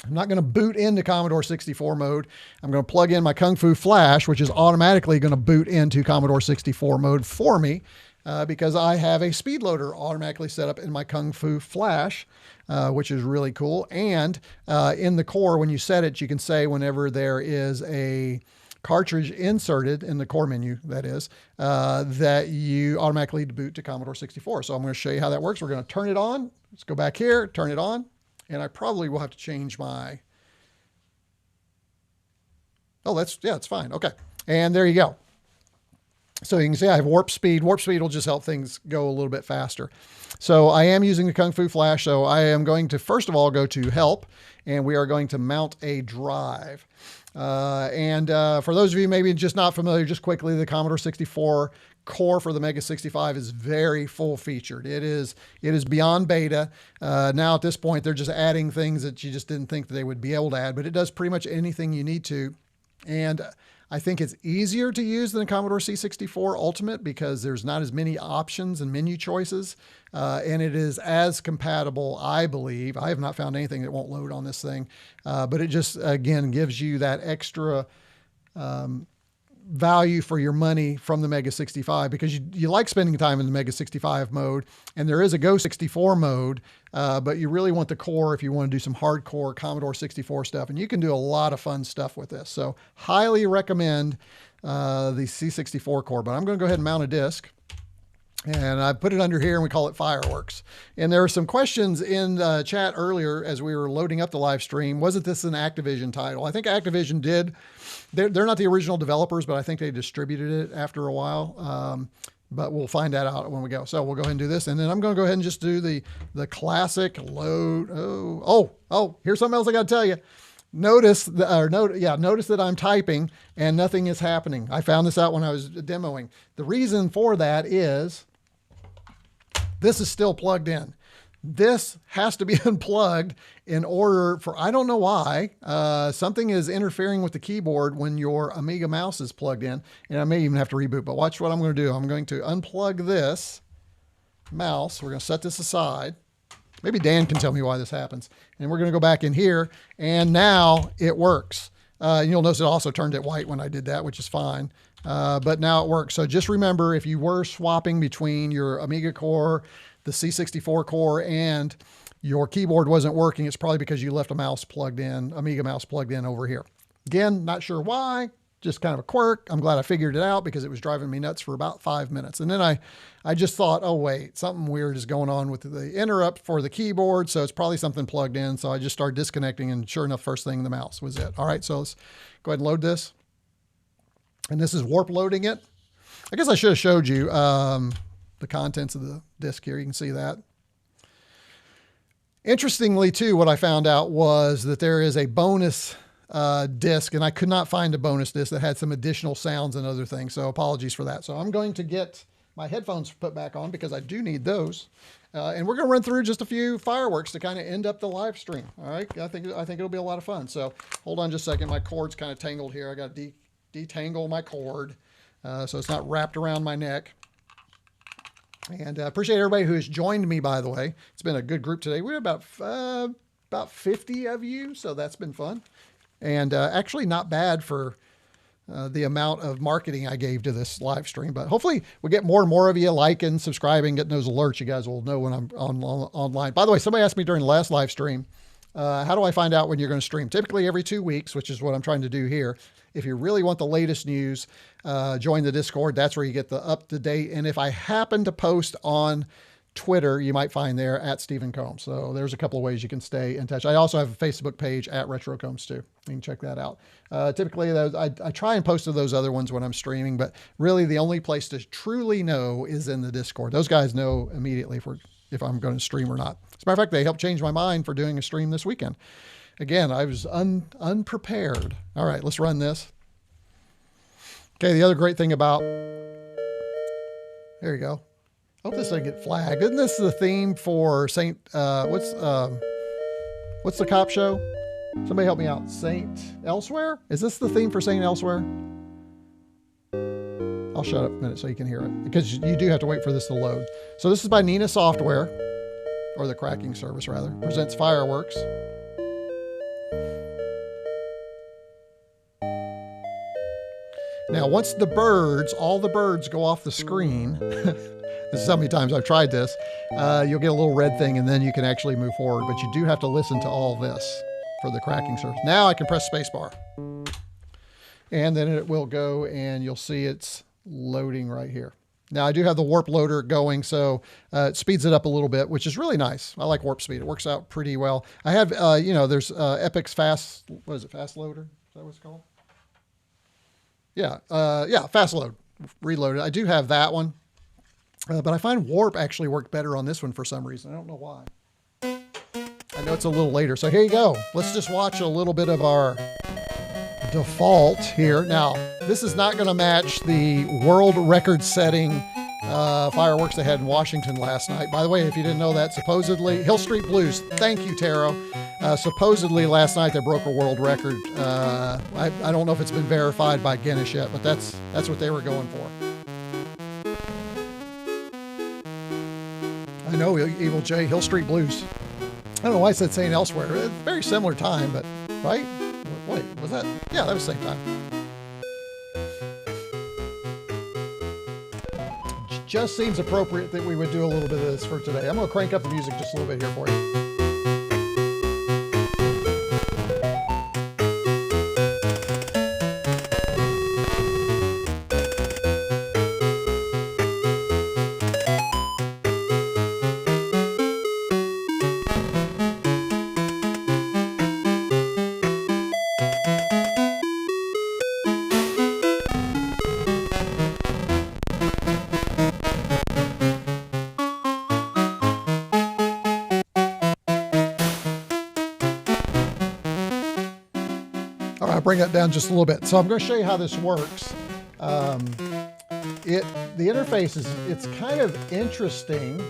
A: I'm not going to boot into Commodore 64 mode. I'm going to plug in my Kung Fu Flash, which is automatically going to boot into Commodore 64 mode for me. Because I have a speed loader automatically set up in my Kung Fu Flash, which is really cool. And in the core, when you set it, you can say whenever there is a cartridge inserted in the core menu, that is, that you automatically boot to Commodore 64. So I'm going to show you how that works. We're going to turn it on. Let's go back here, turn it on. And I probably will have to change my... Oh, it's fine. Okay. And there you go. So you can see I have warp speed. Warp speed will just help things go a little bit faster. So I am using the Kung Fu Flash. So I am going to, first of all, go to help, and we are going to mount a drive. For those of you maybe just not familiar, just quickly, the Commodore 64 core for the MEGA65 is very full featured. It is beyond beta. Now at this point, they're just adding things that you just didn't think that they would be able to add, but it does pretty much anything you need to. And I think it's easier to use than Commodore C64 Ultimate because there's not as many options and menu choices. And it is as compatible, I believe. I have not found anything that won't load on this thing. But it just, again, gives you that extra value for your money from the MEGA65 because you like spending time in the MEGA65 mode, and there is a Go 64 mode, but you really want the core if you want to do some hardcore Commodore 64 stuff, and you can do a lot of fun stuff with this. So highly recommend the C64 core, but I'm going to go ahead and mount a disk. And I put it under here and we call it Fireworks. And there were some questions in the chat earlier as we were loading up the live stream. Wasn't this an Activision title? I think Activision did. They're not the original developers, but I think they distributed it after a while. But we'll find that out when we go. So we'll go ahead and do this. And then I'm going to go ahead and just do the classic load. Oh, here's something else I got to tell you. Notice that I'm typing and nothing is happening. I found this out when I was demoing. The reason for that is this is still plugged in. This has to be unplugged in order for, I don't know why, something is interfering with the keyboard when your Amiga mouse is plugged in, and I may even have to reboot, but watch what I'm going to do. I'm going to unplug this mouse. We're going to set this aside. Maybe Dan can tell me why this happens. And we're going to go back in here, and now it works. You'll notice it also turned it white when I did that, which is fine. But now it works. So just remember, if you were swapping between your Amiga core, the C64 core, and your keyboard wasn't working, it's probably because you left a mouse plugged in, Amiga mouse plugged in over here. Again, not sure why. Just kind of a quirk. I'm glad I figured it out because it was driving me nuts for about 5 minutes. And then I just thought, oh wait, something weird is going on with the interrupt for the keyboard. So it's probably something plugged in. So I just started disconnecting, and sure enough, first thing, the mouse was it. All right, so let's go ahead and load this. And this is warp loading it. I guess I should have showed you the contents of the disk here. You can see that. Interestingly too, what I found out was that there is a bonus disc, and I could not find a bonus disc that had some additional sounds and other things. So apologies for that. So I'm going to get my headphones put back on because I do need those. And we're going to run through just a few fireworks to kind of end up the live stream. All right. I think it'll be a lot of fun. So hold on just a second. My cord's kind of tangled here. I got to detangle my cord so it's not wrapped around my neck. And appreciate everybody who has joined me, by the way. It's been a good group today. We're about 50 of you, so that's been fun. And actually not bad for the amount of marketing I gave to this live stream. But hopefully we get more and more of you liking, subscribing, getting those alerts. You guys will know when I'm online. By the way, somebody asked me during the last live stream, how do I find out when you're going to stream? Typically every 2 weeks, which is what I'm trying to do here. If you really want the latest news, join the Discord. That's where you get the up-to-date. And if I happen to post on Twitter, you might find there at Stephen Combs. So there's a couple of ways you can stay in touch. I also have a Facebook page at retroCombs too. You can check that out. Typically, I try and post to those other ones when I'm streaming, but really the only place to truly know is in the Discord. Those guys know immediately if I'm going to stream or not. As a matter of fact, they helped change my mind for doing a stream this weekend. Again, I was unprepared. All right, let's run this. Okay, the other great thing about... There you go. Hope this doesn't get flagged. Isn't this the theme for Saint... what's the cop show? Somebody help me out. Saint Elsewhere? Is this the theme for Saint Elsewhere? I'll shut up a minute so you can hear it, because you do have to wait for this to load. So this is by Nina Software, or the cracking service rather, presents Fireworks. Now, once all the birds go off the screen, this is how many times I've tried this, you'll get a little red thing and then you can actually move forward, but you do have to listen to all this for the cracking service. Now I can press spacebar and then it will go and you'll see it's loading right here. Now I do have the warp loader going, so it speeds it up a little bit, which is really nice. I like warp speed. It works out pretty well. I have, there's Epic's fast loader? Is that what it's called? Yeah, fast load, reloaded. I do have that one, but I find warp actually worked better on this one for some reason. I don't know why. I know it's a little later, so here you go. Let's just watch a little bit of our default here. Now, this is not going to match the world record-setting fireworks they had in Washington last night. By the way, if you didn't know that, supposedly, Hill Street Blues, thank you, Taro. Supposedly last night they broke a world record. I don't know if it's been verified by Guinness yet, but that's what they were going for. I know, Evil J, Hill Street Blues. I don't know why I said Saint Elsewhere. It's a very similar time, but right? Wait, was that? Yeah, that was the same time. Just seems appropriate that we would do a little bit of this for today. I'm going to crank up the music just a little bit here for you. Bring that down just a little bit. So I'm going to show you how this works. The interface it's kind of interesting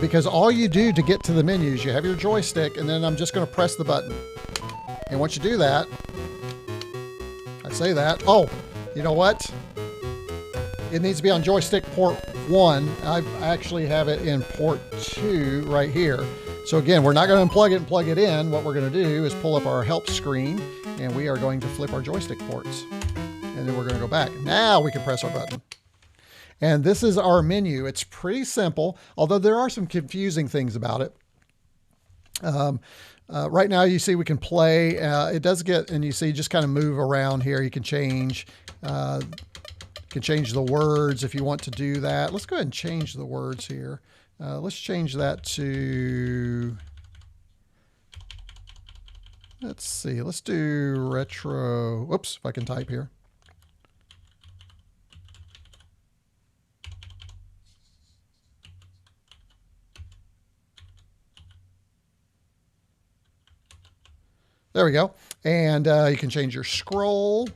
A: because all you do to get to the menus, you have your joystick and then I'm just going to press the button. And once you do that, I say that, oh, you know what? It needs to be on joystick port 1. I actually have it in port 2 right here. So again, we're not going to unplug it and plug it in. What we're going to do is pull up our help screen and we are going to flip our joystick ports. And then we're going to go back. Now we can press our button. And this is our menu. It's pretty simple, although there are some confusing things about it. Right now you see we can play. It does get, and you see just kind of move around here. You can change the words if you want to do that. Let's go ahead and change the words here. Let's change that to, let's see, let's do retro. Whoops, if I can type here. There we go. And you can change your scroll.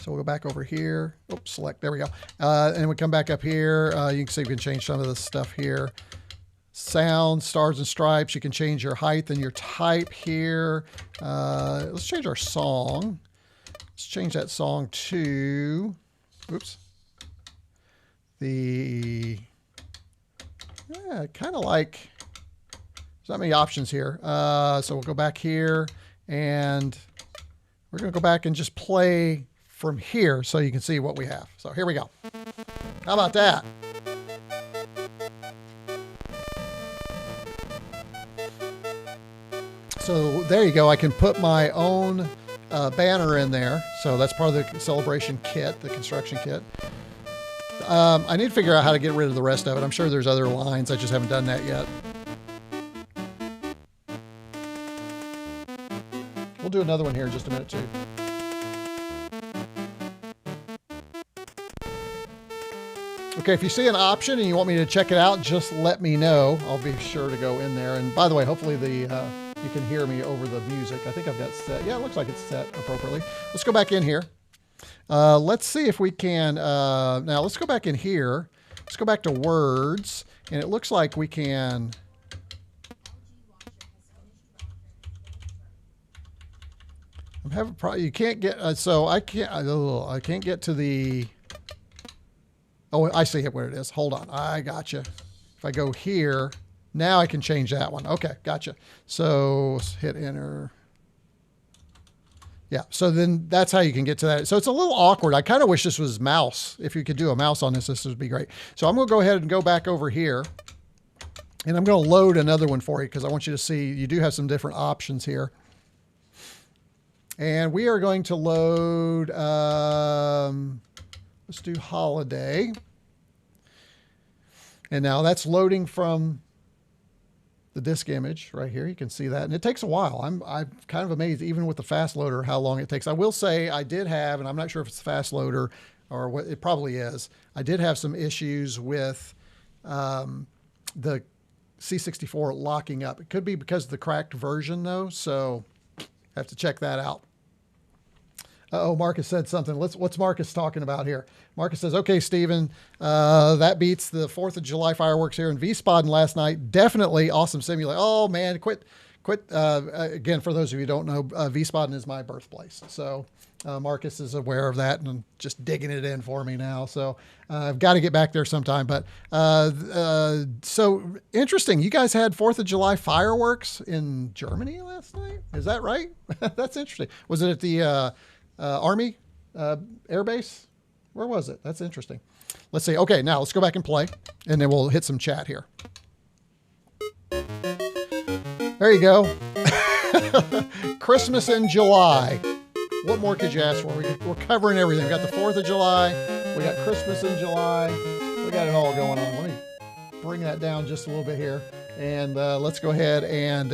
A: So we'll go back over here. Oops, select, there we go. And we come back up here. You can see we can change some of the stuff here. Sound, stars and stripes. You can change your height and your type here. Let's change our song. Let's change that song to, oops. the, kind of like, there's not many options here. So we'll go back here and we're going to go back and just play from here so you can see what we have. So here we go. How about that? So there you go. I can put my own banner in there. So that's part of the celebration kit, the construction kit. I need to figure out how to get rid of the rest of it. I'm sure there's other lines. I just haven't done that yet. We'll do another one here in just a minute too. Okay, if you see an option and you want me to check it out, just let me know. I'll be sure to go in there. And by the way, hopefully you can hear me over the music. I think I've got set. Yeah, it looks like it's set appropriately. Let's go back in here. Let's see if we can. Now let's go back in here. Let's go back to words, and it looks like we can. I'm having problem. You can't get. So I can't. I can't get to the. Oh, I see where it is. Hold on. I gotcha. If I go here, now I can change that one. Okay, gotcha. So let's hit enter. Yeah, so then that's how you can get to that. So it's a little awkward. I kind of wish this was mouse. If you could do a mouse on this, this would be great. So I'm going to go ahead and go back over here. And I'm going to load another one for you because I want you to see you do have some different options here. And we are going to load... let's do holiday. And now that's loading from the disk image right here. You can see that. And it takes a while. I'm kind of amazed, even with the fast loader, how long it takes. I will say I did have, and I'm not sure if it's the fast loader or what, it probably is. I did have some issues with the C64 locking up. It could be because of the cracked version though. So I have to check that out. Uh-oh, Marcus said something. What's Marcus talking about here? Marcus says, okay, Steven, that beats the 4th of July fireworks here in V-Spaden last night. Definitely awesome simulator. Oh, man, quit. Again, for those of you who don't know, V-Spaden is my birthplace. So Marcus is aware of that and just digging it in for me now. So I've got to get back there sometime. But so interesting. You guys had 4th of July fireworks in Germany last night? Is that right? That's interesting. Was it at the... Army Air Base? Where was it? That's interesting. Let's see. Okay, now let's go back and play, and then we'll hit some chat here. There you go. Christmas in July. What more could you ask for? We're covering everything. We got the 4th of July. We got Christmas in July. We got it all going on. Let me bring that down just a little bit here. And let's go ahead and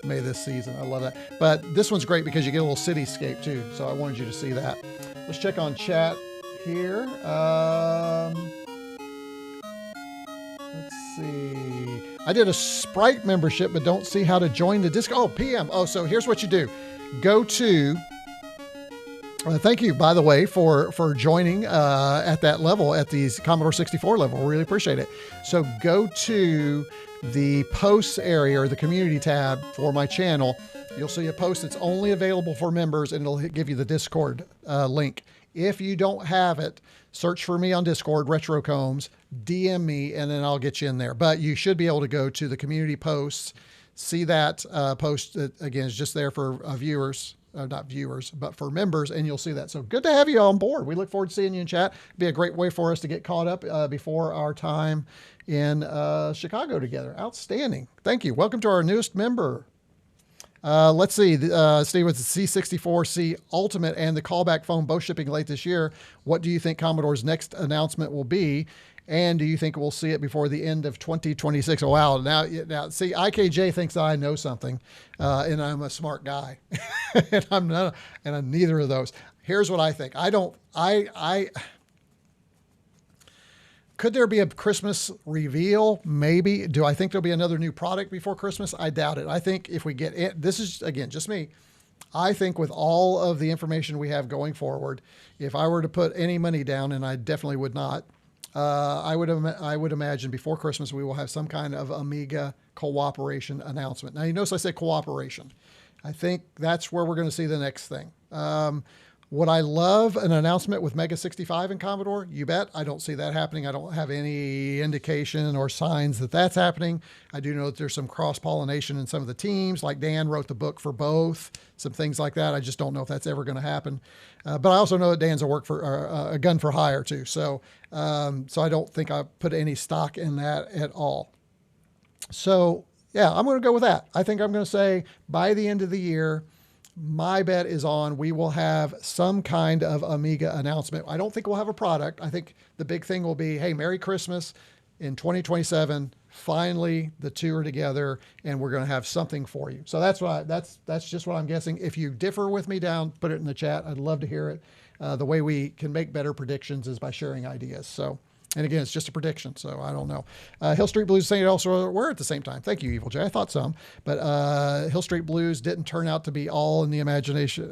A: May this season. I love that. But this one's great because you get a little cityscape too. So I wanted you to see that. Let's check on chat here. Let's see. I did a Sprite membership, but don't see how to join the Discord. Oh, PM. Oh, so here's what you do. Go to... thank you, by the way, for joining at that level, at the Commodore 64 level. Really appreciate it. So go to the posts area or the community tab for my channel. You'll see a post that's only available for members, and it'll give you the Discord link. If you don't have it, search for me on Discord, retroCombs, DM me, and then I'll get you in there. But you should be able to go to the community posts, see that post. Again, it's just there for viewers. Not viewers, but for members, and you'll see that. So good to have you on board. We look forward to seeing you in chat. It'd be a great way for us to get caught up before our time in Chicago together. Outstanding. Thank you. Welcome to our newest member. Let's see. Steve, with the C64C Ultimate and the Callback phone both shipping late this year, what do you think Commodore's next announcement will be? And do you think we'll see it before the end of 2026? Oh, wow. Now, see, IKJ thinks I know something, and I'm a smart guy. And I'm not, and I'm neither of those. Here's what I think. Could there be a Christmas reveal? Maybe. Do I think there'll be another new product before Christmas? I doubt it. I think if we get it, this is, again, just me. I think with all of the information we have going forward, if I were to put any money down, and I definitely would not, I would imagine before Christmas we will have some kind of Amiga cooperation announcement. Now, you notice I said cooperation. I think that's where we're going to see the next thing. Would I love an announcement with MEGA65 in Commodore? You bet. I don't see that happening. I don't have any indication or signs that that's happening. I do know that there's some cross-pollination in some of the teams, like Dan wrote the book for both, some things like that. I just don't know if that's ever going to happen. But I also know that Dan's a gun for hire too. So I don't think I put any stock in that at all. So yeah, I'm going to go with that. I think I'm going to say by the end of the year, my bet is on we will have some kind of Amiga announcement. I don't think we'll have a product. I think the big thing will be, hey, Merry Christmas in 2027. Finally, the two are together, and we're going to have something for you. So that's just what I'm guessing. If you differ with me down, put it in the chat. I'd love to hear it. The way we can make better predictions is by sharing ideas. So. And again, it's just a prediction, so I don't know. Hill Street Blues saying it also were at the same time. Thank you, Evil J. I thought some. But Hill Street Blues didn't turn out to be all in the imagination.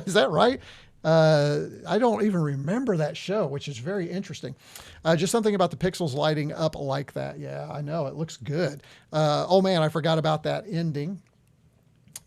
A: Is that right? I don't even remember that show, which is very interesting. Just something about the pixels lighting up like that. Yeah, I know. It looks good. Oh, man, I forgot about that ending.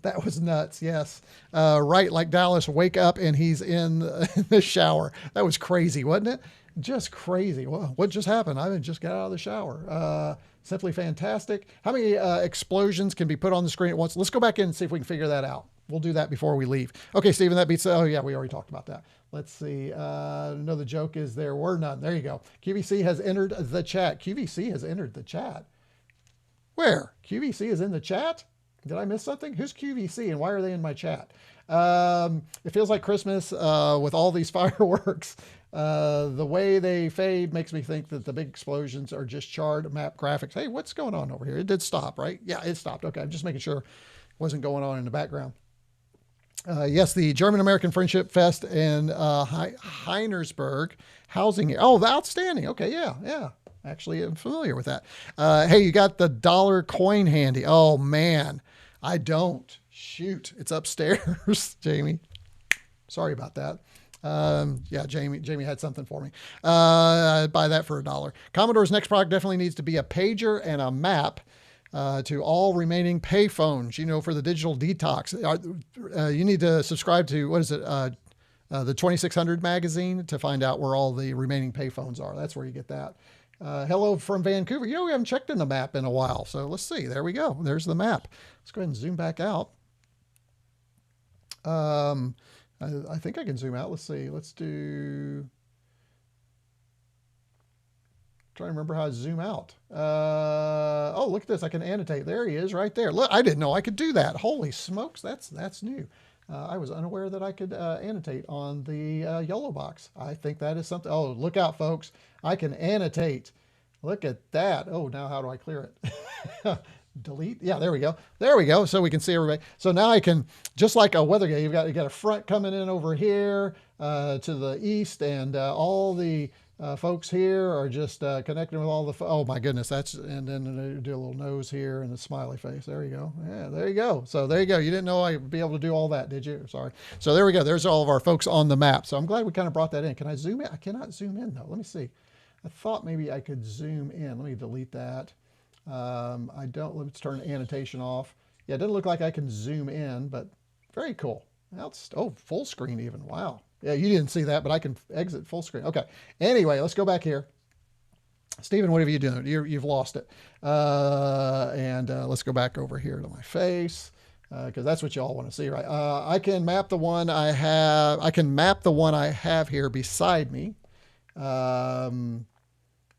A: That was nuts, yes. Right, like Dallas, wake up and he's in the shower. That was crazy, wasn't it? Just crazy. Well, what just happened? I just got out of the shower. Simply fantastic. How many explosions can be put on the screen at once? Let's go back in and see if we can figure that out. We'll do that before we leave. Okay, Stephen, that beats... Oh, yeah, we already talked about that. Let's see. No, the joke is there were none. There you go. QVC has entered the chat. QVC has entered the chat. Where? QVC is in the chat? Did I miss something? Who's QVC and why are they in my chat? It feels like Christmas with all these fireworks. The way they fade makes me think that the big explosions are just charred map graphics. Hey, what's going on over here? It did stop, right? Yeah, it stopped. Okay, I'm just making sure it wasn't going on in the background. Yes, the German-American Friendship Fest in Heinersberg housing. Oh, outstanding. Okay, yeah. Actually, I'm familiar with that. Hey, you got the dollar coin handy. Oh, man, I don't. Shoot, it's upstairs, Jamie. Sorry about that. Yeah, Jamie had something for me. I'd buy that for $1. Commodore's next product definitely needs to be a pager and a map to all remaining payphones, for the digital detox. You need to subscribe to, what is it? The 2600 magazine to find out where all the remaining payphones are. That's where you get that. Hello from Vancouver. We haven't checked in the map in a while. So let's see. There we go. There's the map. Let's go ahead and zoom back out. I think I can zoom out. Let's see. Let's do... Try to remember how to zoom out. Oh, look at this. I can annotate. There he is right there. Look, I didn't know I could do that. Holy smokes. That's new. I was unaware that I could annotate on the yellow box. I think that is something. Oh, look out, folks. I can annotate. Look at that. Oh, now how do I clear it? Delete. Yeah, there we go. There we go. So we can see everybody. So now I can, just like a weather guy, you got a front coming in over here to the east, and all the folks here are just connecting with all the, oh my goodness, and then do a little nose here and a smiley face. There you go. Yeah, there you go. So there you go. You didn't know I'd be able to do all that, did you? Sorry. So there we go. There's all of our folks on the map. So I'm glad we kind of brought that in. Can I zoom in? I cannot zoom in though. Let me see. I thought maybe I could zoom in. Let me delete that. I don't, let's turn annotation off. Yeah, it doesn't look like I can zoom in, but very cool. Oh, full screen even. Wow. Yeah, you didn't see that, but I can exit full screen. Okay. Anyway, let's go back here. Stephen, what have you done? You've lost it. Let's go back over here to my face, because that's what you all want to see, right? I can map the one I have. I can map the one I have here beside me.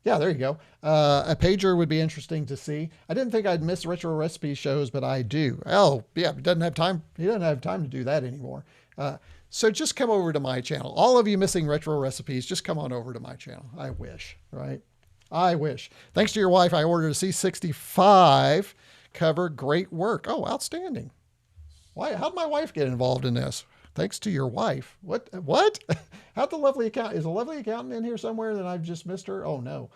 A: Yeah, there you go. A pager would be interesting to see. I didn't think I'd miss retro recipe shows, but I do. Oh, yeah, he doesn't have time to do that anymore. So just come over to my channel. All of you missing retro recipes, just come on over to my channel. I wish, right? I wish. Thanks to your wife, I ordered a C65 cover. Great work. Oh, outstanding. Why? How'd my wife get involved in this? Thanks to your wife. What? How'd the lovely accountant, is a lovely accountant in here somewhere that I've just missed her? Oh no.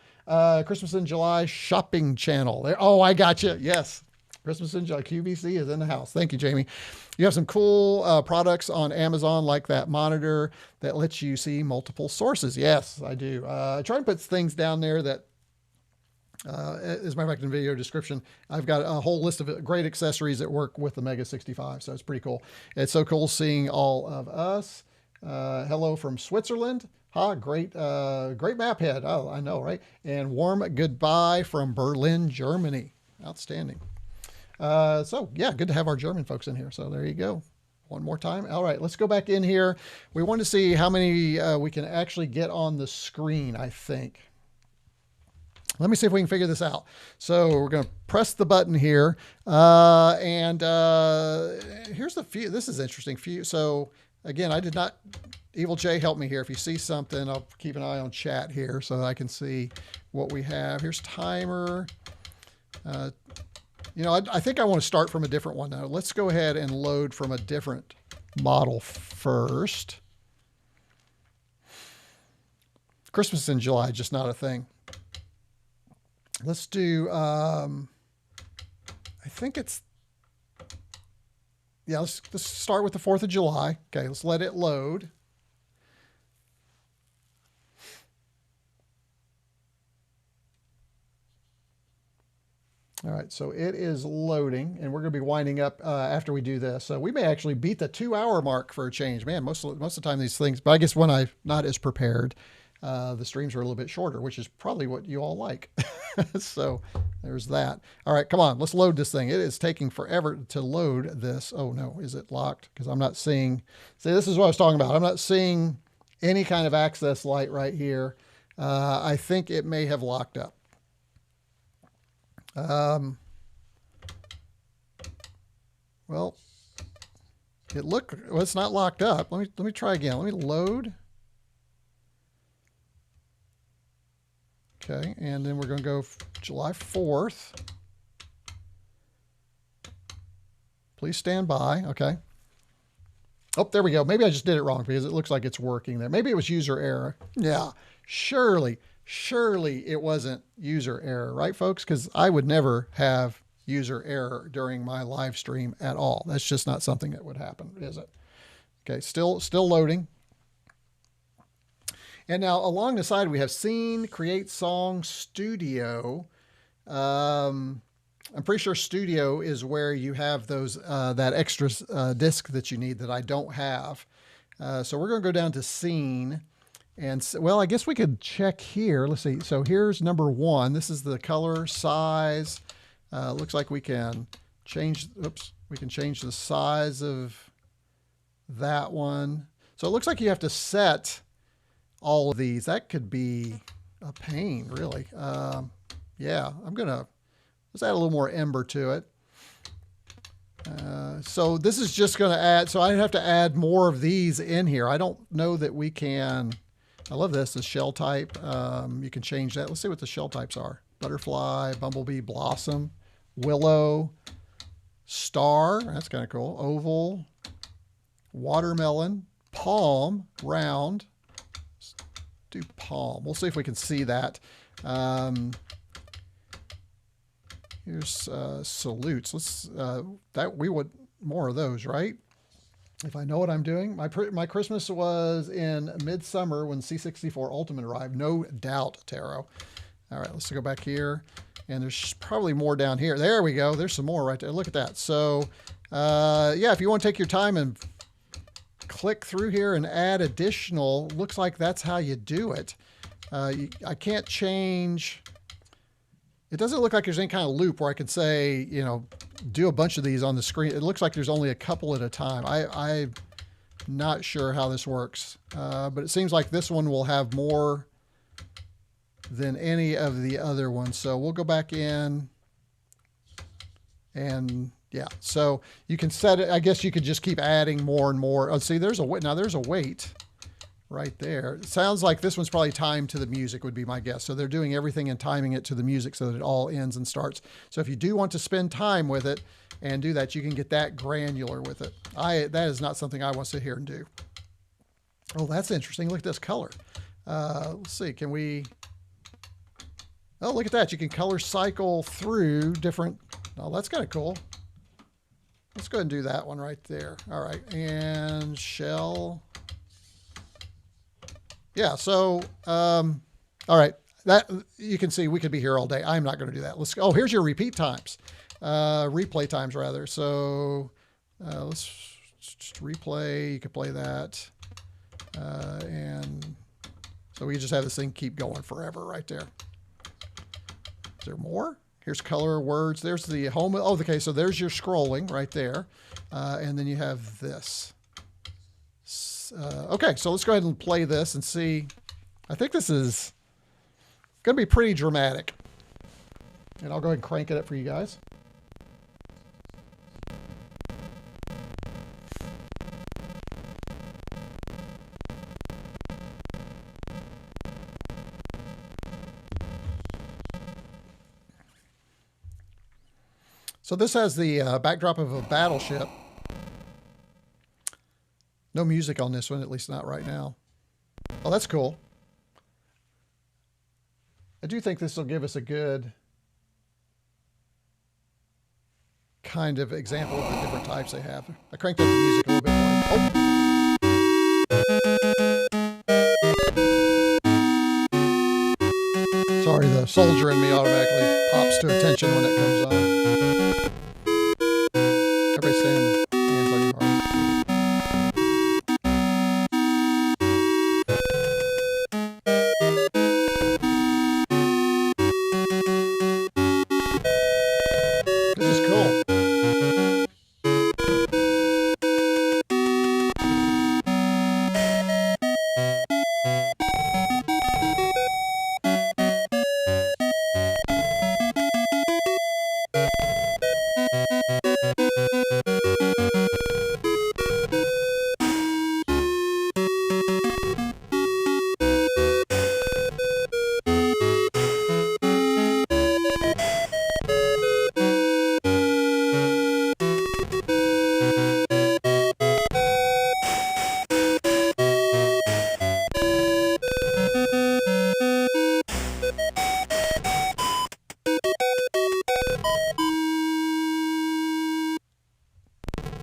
A: Christmas in July shopping channel. There. Oh, I got you. Yes. Christmas in July. QVC is in the house. Thank you, Jamie. You have some cool products on Amazon, like that monitor that lets you see multiple sources. Yes, I do. I try and put things down there that, as a matter of fact, in the video description, I've got a whole list of great accessories that work with the MEGA65. So it's pretty cool. It's so cool seeing all of us. Hello from Switzerland. Great, great map head. Oh, I know, right? And warm goodbye from Berlin, Germany. Outstanding. So yeah, good to have our German folks in here. So there you go. One more time. All right, let's go back in here. We want to see how many we can actually get on the screen, I think. Let me see if we can figure this out. So we're going to press the button here. Here's the view. This is interesting. So again, I did not, Evil J, help me here. If you see something, I'll keep an eye on chat here so that I can see what we have. Here's timer. You know, I think I want to start from a different one now. Let's go ahead and load from a different model first. Christmas in July, just not a thing. Let's do, I think it's, yeah, let's start with the 4th of July. Okay, let's let it load. All right, so it is loading, and we're going to be winding up after we do this. So we may actually beat the 2-hour mark for a change. Man, most of the time these things, but I guess when I'm not as prepared, the streams are a little bit shorter, which is probably what you all like. So there's that. All right, come on, let's load this thing. It is taking forever to load this. Oh no, is it locked? Because I'm not seeing, see, this is what I was talking about. I'm not seeing any kind of access light right here. I think it may have locked up. Well, it's not locked up. Let me try again. Let me load. Okay, and then we're going to go July 4th. Please stand by. Okay. Oh, there we go. Maybe I just did it wrong because it looks like it's working there. Maybe it was user error. Yeah, surely it wasn't user error, right, folks? Because I would never have user error during my live stream at all. That's just not something that would happen, is it? Okay, still loading. And now along the side, we have Scene, Create Song, Studio. I'm pretty sure Studio is where you have those that extra disc that you need that I don't have. So we're going to go down to Scene. And well, I guess we could check here. Let's see. So here's number 1. This is the color, size. Looks like we can change, we can change the size of that one. So it looks like you have to set all of these. That could be a pain, really. Yeah, let's add a little more ember to it. So this is just going to add, so I have to add more of these in here. I don't know that we can, I love this, the shell type. You can change that. Let's see what the shell types are. Butterfly, bumblebee, blossom, willow, star, that's kind of cool, oval, watermelon, palm, round. Let's do palm. We'll see if we can see that. Here's salutes. Let's that we would more of those, right? If I know what I'm doing. My Christmas was in midsummer when C64 Ultimate arrived. No doubt, Taro. All right, let's go back here. And there's probably more down here. There we go. There's some more right there. Look at that. So, yeah, if you want to take your time and click through here and add additional, looks like that's how you do it. I can't change. It doesn't look like there's any kind of loop where I can say, you know, do a bunch of these on the screen. It looks like there's only a couple at a time. I'm not sure how this works, but it seems like this one will have more than any of the other ones. So we'll go back in and yeah, so you can set it. I guess you could just keep adding more and more. Oh, see, there's a wait. Now there's a wait right there. It sounds like this one's probably timed to the music would be my guess. So they're doing everything and timing it to the music so that it all ends and starts. So if you do want to spend time with it and do that, you can get that granular with it. That is not something I want to sit here and do. Oh, that's interesting. Look at this color. Let's see, can we, oh, look at that. You can color cycle through different, oh, that's kind of cool. Let's go ahead and do that one right there. All right, and shell. Yeah, so, all right, that you can see we could be here all day. I'm not going to do that. Let's go. Oh, here's your repeat times, replay times rather. So let's just replay. You could play that. And so we just have this thing keep going forever right there. Is there more? Here's color words. There's the home. Oh, okay. So there's your scrolling right there. And then you have this. Okay. So let's go ahead and play this and see. I think this is going to be pretty dramatic. And I'll go ahead and crank it up for you guys. So this has the backdrop of a battleship. No music on this one, at least not right now. Oh, that's cool. I do think this will give us a good kind of example of the different types they have. I cranked up the music a little bit more. Oh. Sorry, the soldier in me automatically pops to attention when it comes on. Everybody stand, hands on your heart. This is cool.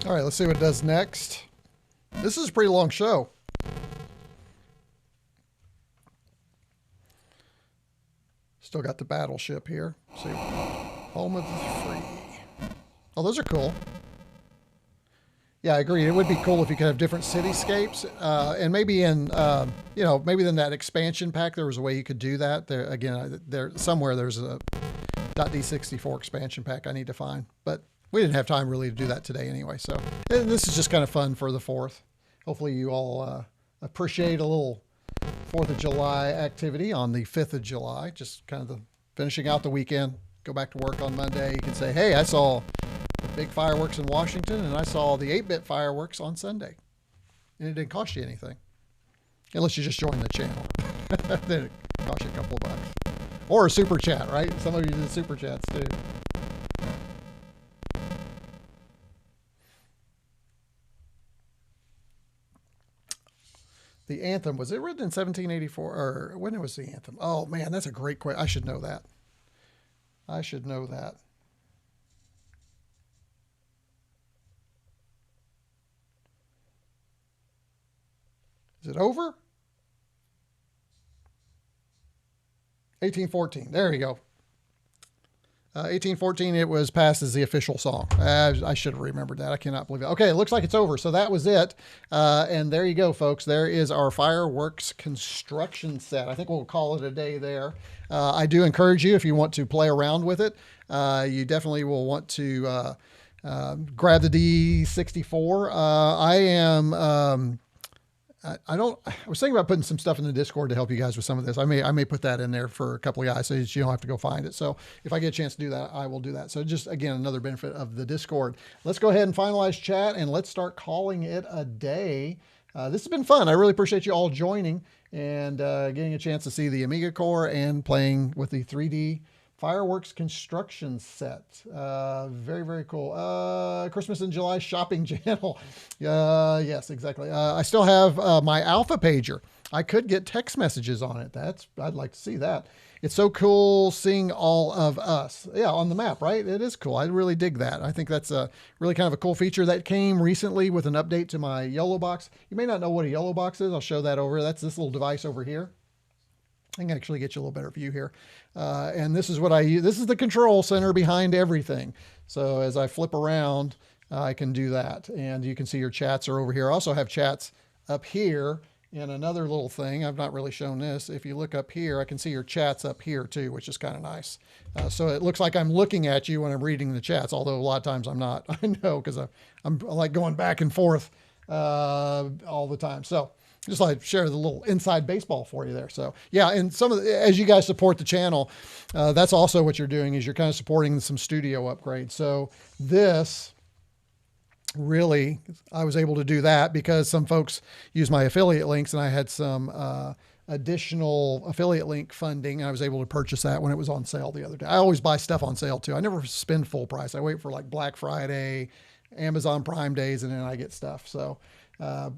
A: All right, let's see what it does next. This is a pretty long show. Still got the battleship here. Let's see, home of the free. Oh, those are cool. Yeah, I agree. It would be cool if you could have different cityscapes, and maybe in, you know, maybe in that expansion pack there was a way you could do that. There again, there somewhere there's a .d64 expansion pack I need to find, but we didn't have time really to do that today anyway. So this is just kind of fun for the 4th. Hopefully you all appreciate a little 4th of July activity on the 5th of July. Just kind of the finishing out the weekend. Go back to work on Monday. You can say, hey, I saw the big fireworks in Washington and I saw the 8-bit fireworks on Sunday. And it didn't cost you anything. Unless you just join the channel. Then it costs you a couple of bucks. Or a super chat, right? Some of you did super chats too. The anthem, was it written in 1784? Or when was the anthem? Oh, man, that's a great question. I should know that. I should know that. Is it over? 1814. There you go. 1814, it was passed as the official song. I should have remembered that. I cannot believe it. Okay, it looks like it's over. So that was it. And there you go, folks. There is our fireworks construction set. I think we'll call it a day there. I do encourage you, if you want to play around with it, you definitely will want to grab the D64. I was thinking about putting some stuff in the Discord to help you guys with some of this. I may put that in there for a couple of guys so you don't have to go find it. So if I get a chance to do that, I will do that. So just, again, another benefit of the Discord. Let's go ahead and finalize chat and let's start calling it a day. This has been fun. I really appreciate you all joining and getting a chance to see the Amiga core and playing with the 3D fireworks construction set. Very, very cool. Christmas in July shopping channel. Yes, exactly. I still have my alpha pager. I could get text messages on it. I'd like to see that. It's so cool seeing all of us. Yeah, on the map, right? It is cool. I really dig that. I think that's a really kind of a cool feature that came recently with an update to my YOLO box. You may not know what a YOLO box is. I'll show that over. That's this little device over here. I can actually get you a little better view here. And this is what I use. This is the control center behind everything. So as I flip around, I can do that. And you can see your chats are over here. I also have chats up here And another little thing, I've not really shown this. If you look up here, I can see your chats up here too, which is kind of nice. So it looks like I'm looking at you when I'm reading the chats, although a lot of times I'm not. I know, because I'm like going back and forth all the time. So just like share the little inside baseball for you there. So yeah, and as you guys support the channel, that's also what you're doing, is you're kind of supporting some studio upgrades. So this really, I was able to do that because some folks use my affiliate links, and I had some additional affiliate link funding. I was able to purchase that when it was on sale the other day. I always buy stuff on sale too. I never spend full price. I wait for like Black Friday, Amazon Prime days, and then I get stuff. So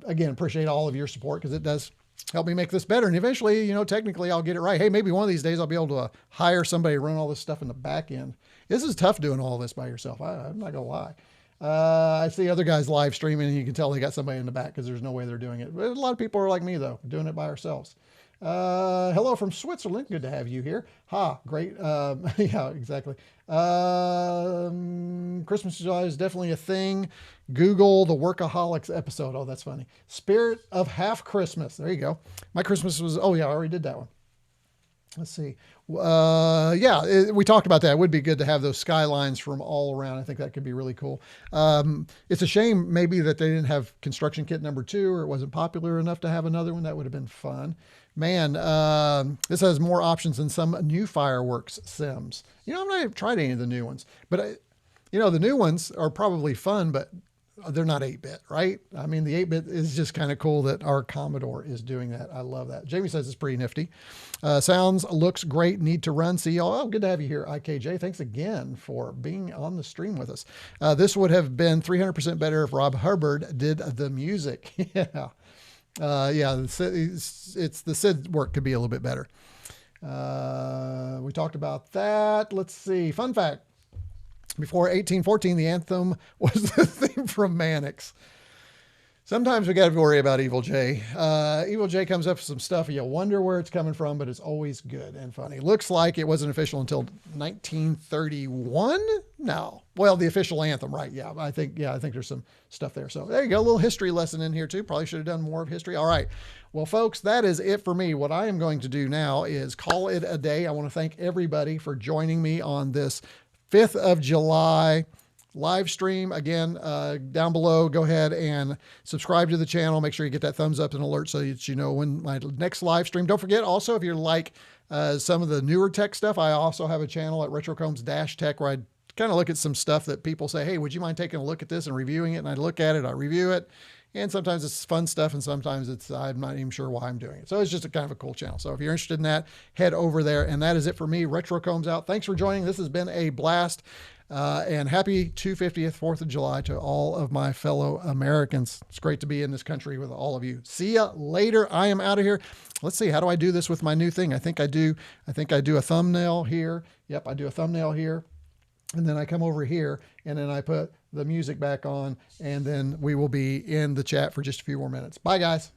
A: again, appreciate all of your support, because it does help me make this better. And eventually, you know, technically I'll get it right. Hey, maybe one of these days I'll be able to hire somebody to run all this stuff in the back end. This is tough doing all this by yourself. I'm not gonna lie. I see other guys live streaming, and you can tell they got somebody in the back, because there's no way they're doing it. But a lot of people are like me, though, doing it by ourselves. Hello from Switzerland. Good to have you here. Ha, great. Yeah, exactly. Christmas is definitely a thing. Google the Workaholics episode. Oh, that's funny. Spirit of Half Christmas. There you go. My Christmas was, oh yeah, I already did that one. Let's see. Yeah, we talked about that. It would be good to have those skylines from all around. I think that could be really cool. It's a shame maybe that they didn't have construction kit number 2, or it wasn't popular enough to have another one. That would have been fun. Man, this has more options than some new fireworks sims. You know, I've not tried any of the new ones, but you know, the new ones are probably fun, but they're not 8-bit, right? I mean, the 8-bit is just kind of cool that our Commodore is doing that. I love that. Jamie says it's pretty nifty. Sounds, looks great. Need to run. See y'all. Oh, good to have you here, IKJ. Thanks again for being on the stream with us. This would have been 300% better if Rob Hubbard did the music. Yeah. Yeah, it's the SID work could be a little bit better. We talked about that. Let's see. Fun fact. Before 1814, the anthem was the theme from Mannix. Sometimes we got to worry about Evil J. Evil J comes up with some stuff, and you wonder where it's coming from, but it's always good and funny. Looks like it wasn't official until 1931. No, well, the official anthem, right? Yeah, I think there's some stuff there. So there you go, a little history lesson in here too. Probably should have done more of history. All right, well, folks, that is it for me. What I am going to do now is call it a day. I want to thank everybody for joining me on this 5th of July live stream. Again, down below, go ahead and subscribe to the channel. Make sure you get that thumbs up and alert so that you know when my next live stream. Don't forget also, if you're like some of the newer tech stuff, I also have a channel at retrocombs-tech where I kind of look at some stuff that people say, hey, would you mind taking a look at this and reviewing it? And I look at it, I review it. And sometimes it's fun stuff, and sometimes I'm not even sure why I'm doing it. So it's just a kind of a cool channel. So if you're interested in that, head over there. And that is it for me. retrocombs out. Thanks for joining. This has been a blast. And happy 250th 4th of July to all of my fellow Americans. It's great to be in this country with all of you. See ya later. I am out of here. Let's see. How do I do this with my new thing? I think I do a thumbnail here. Yep, I do a thumbnail here. And then I come over here, and then I put the music back on, and then we will be in the chat for just a few more minutes. Bye, guys.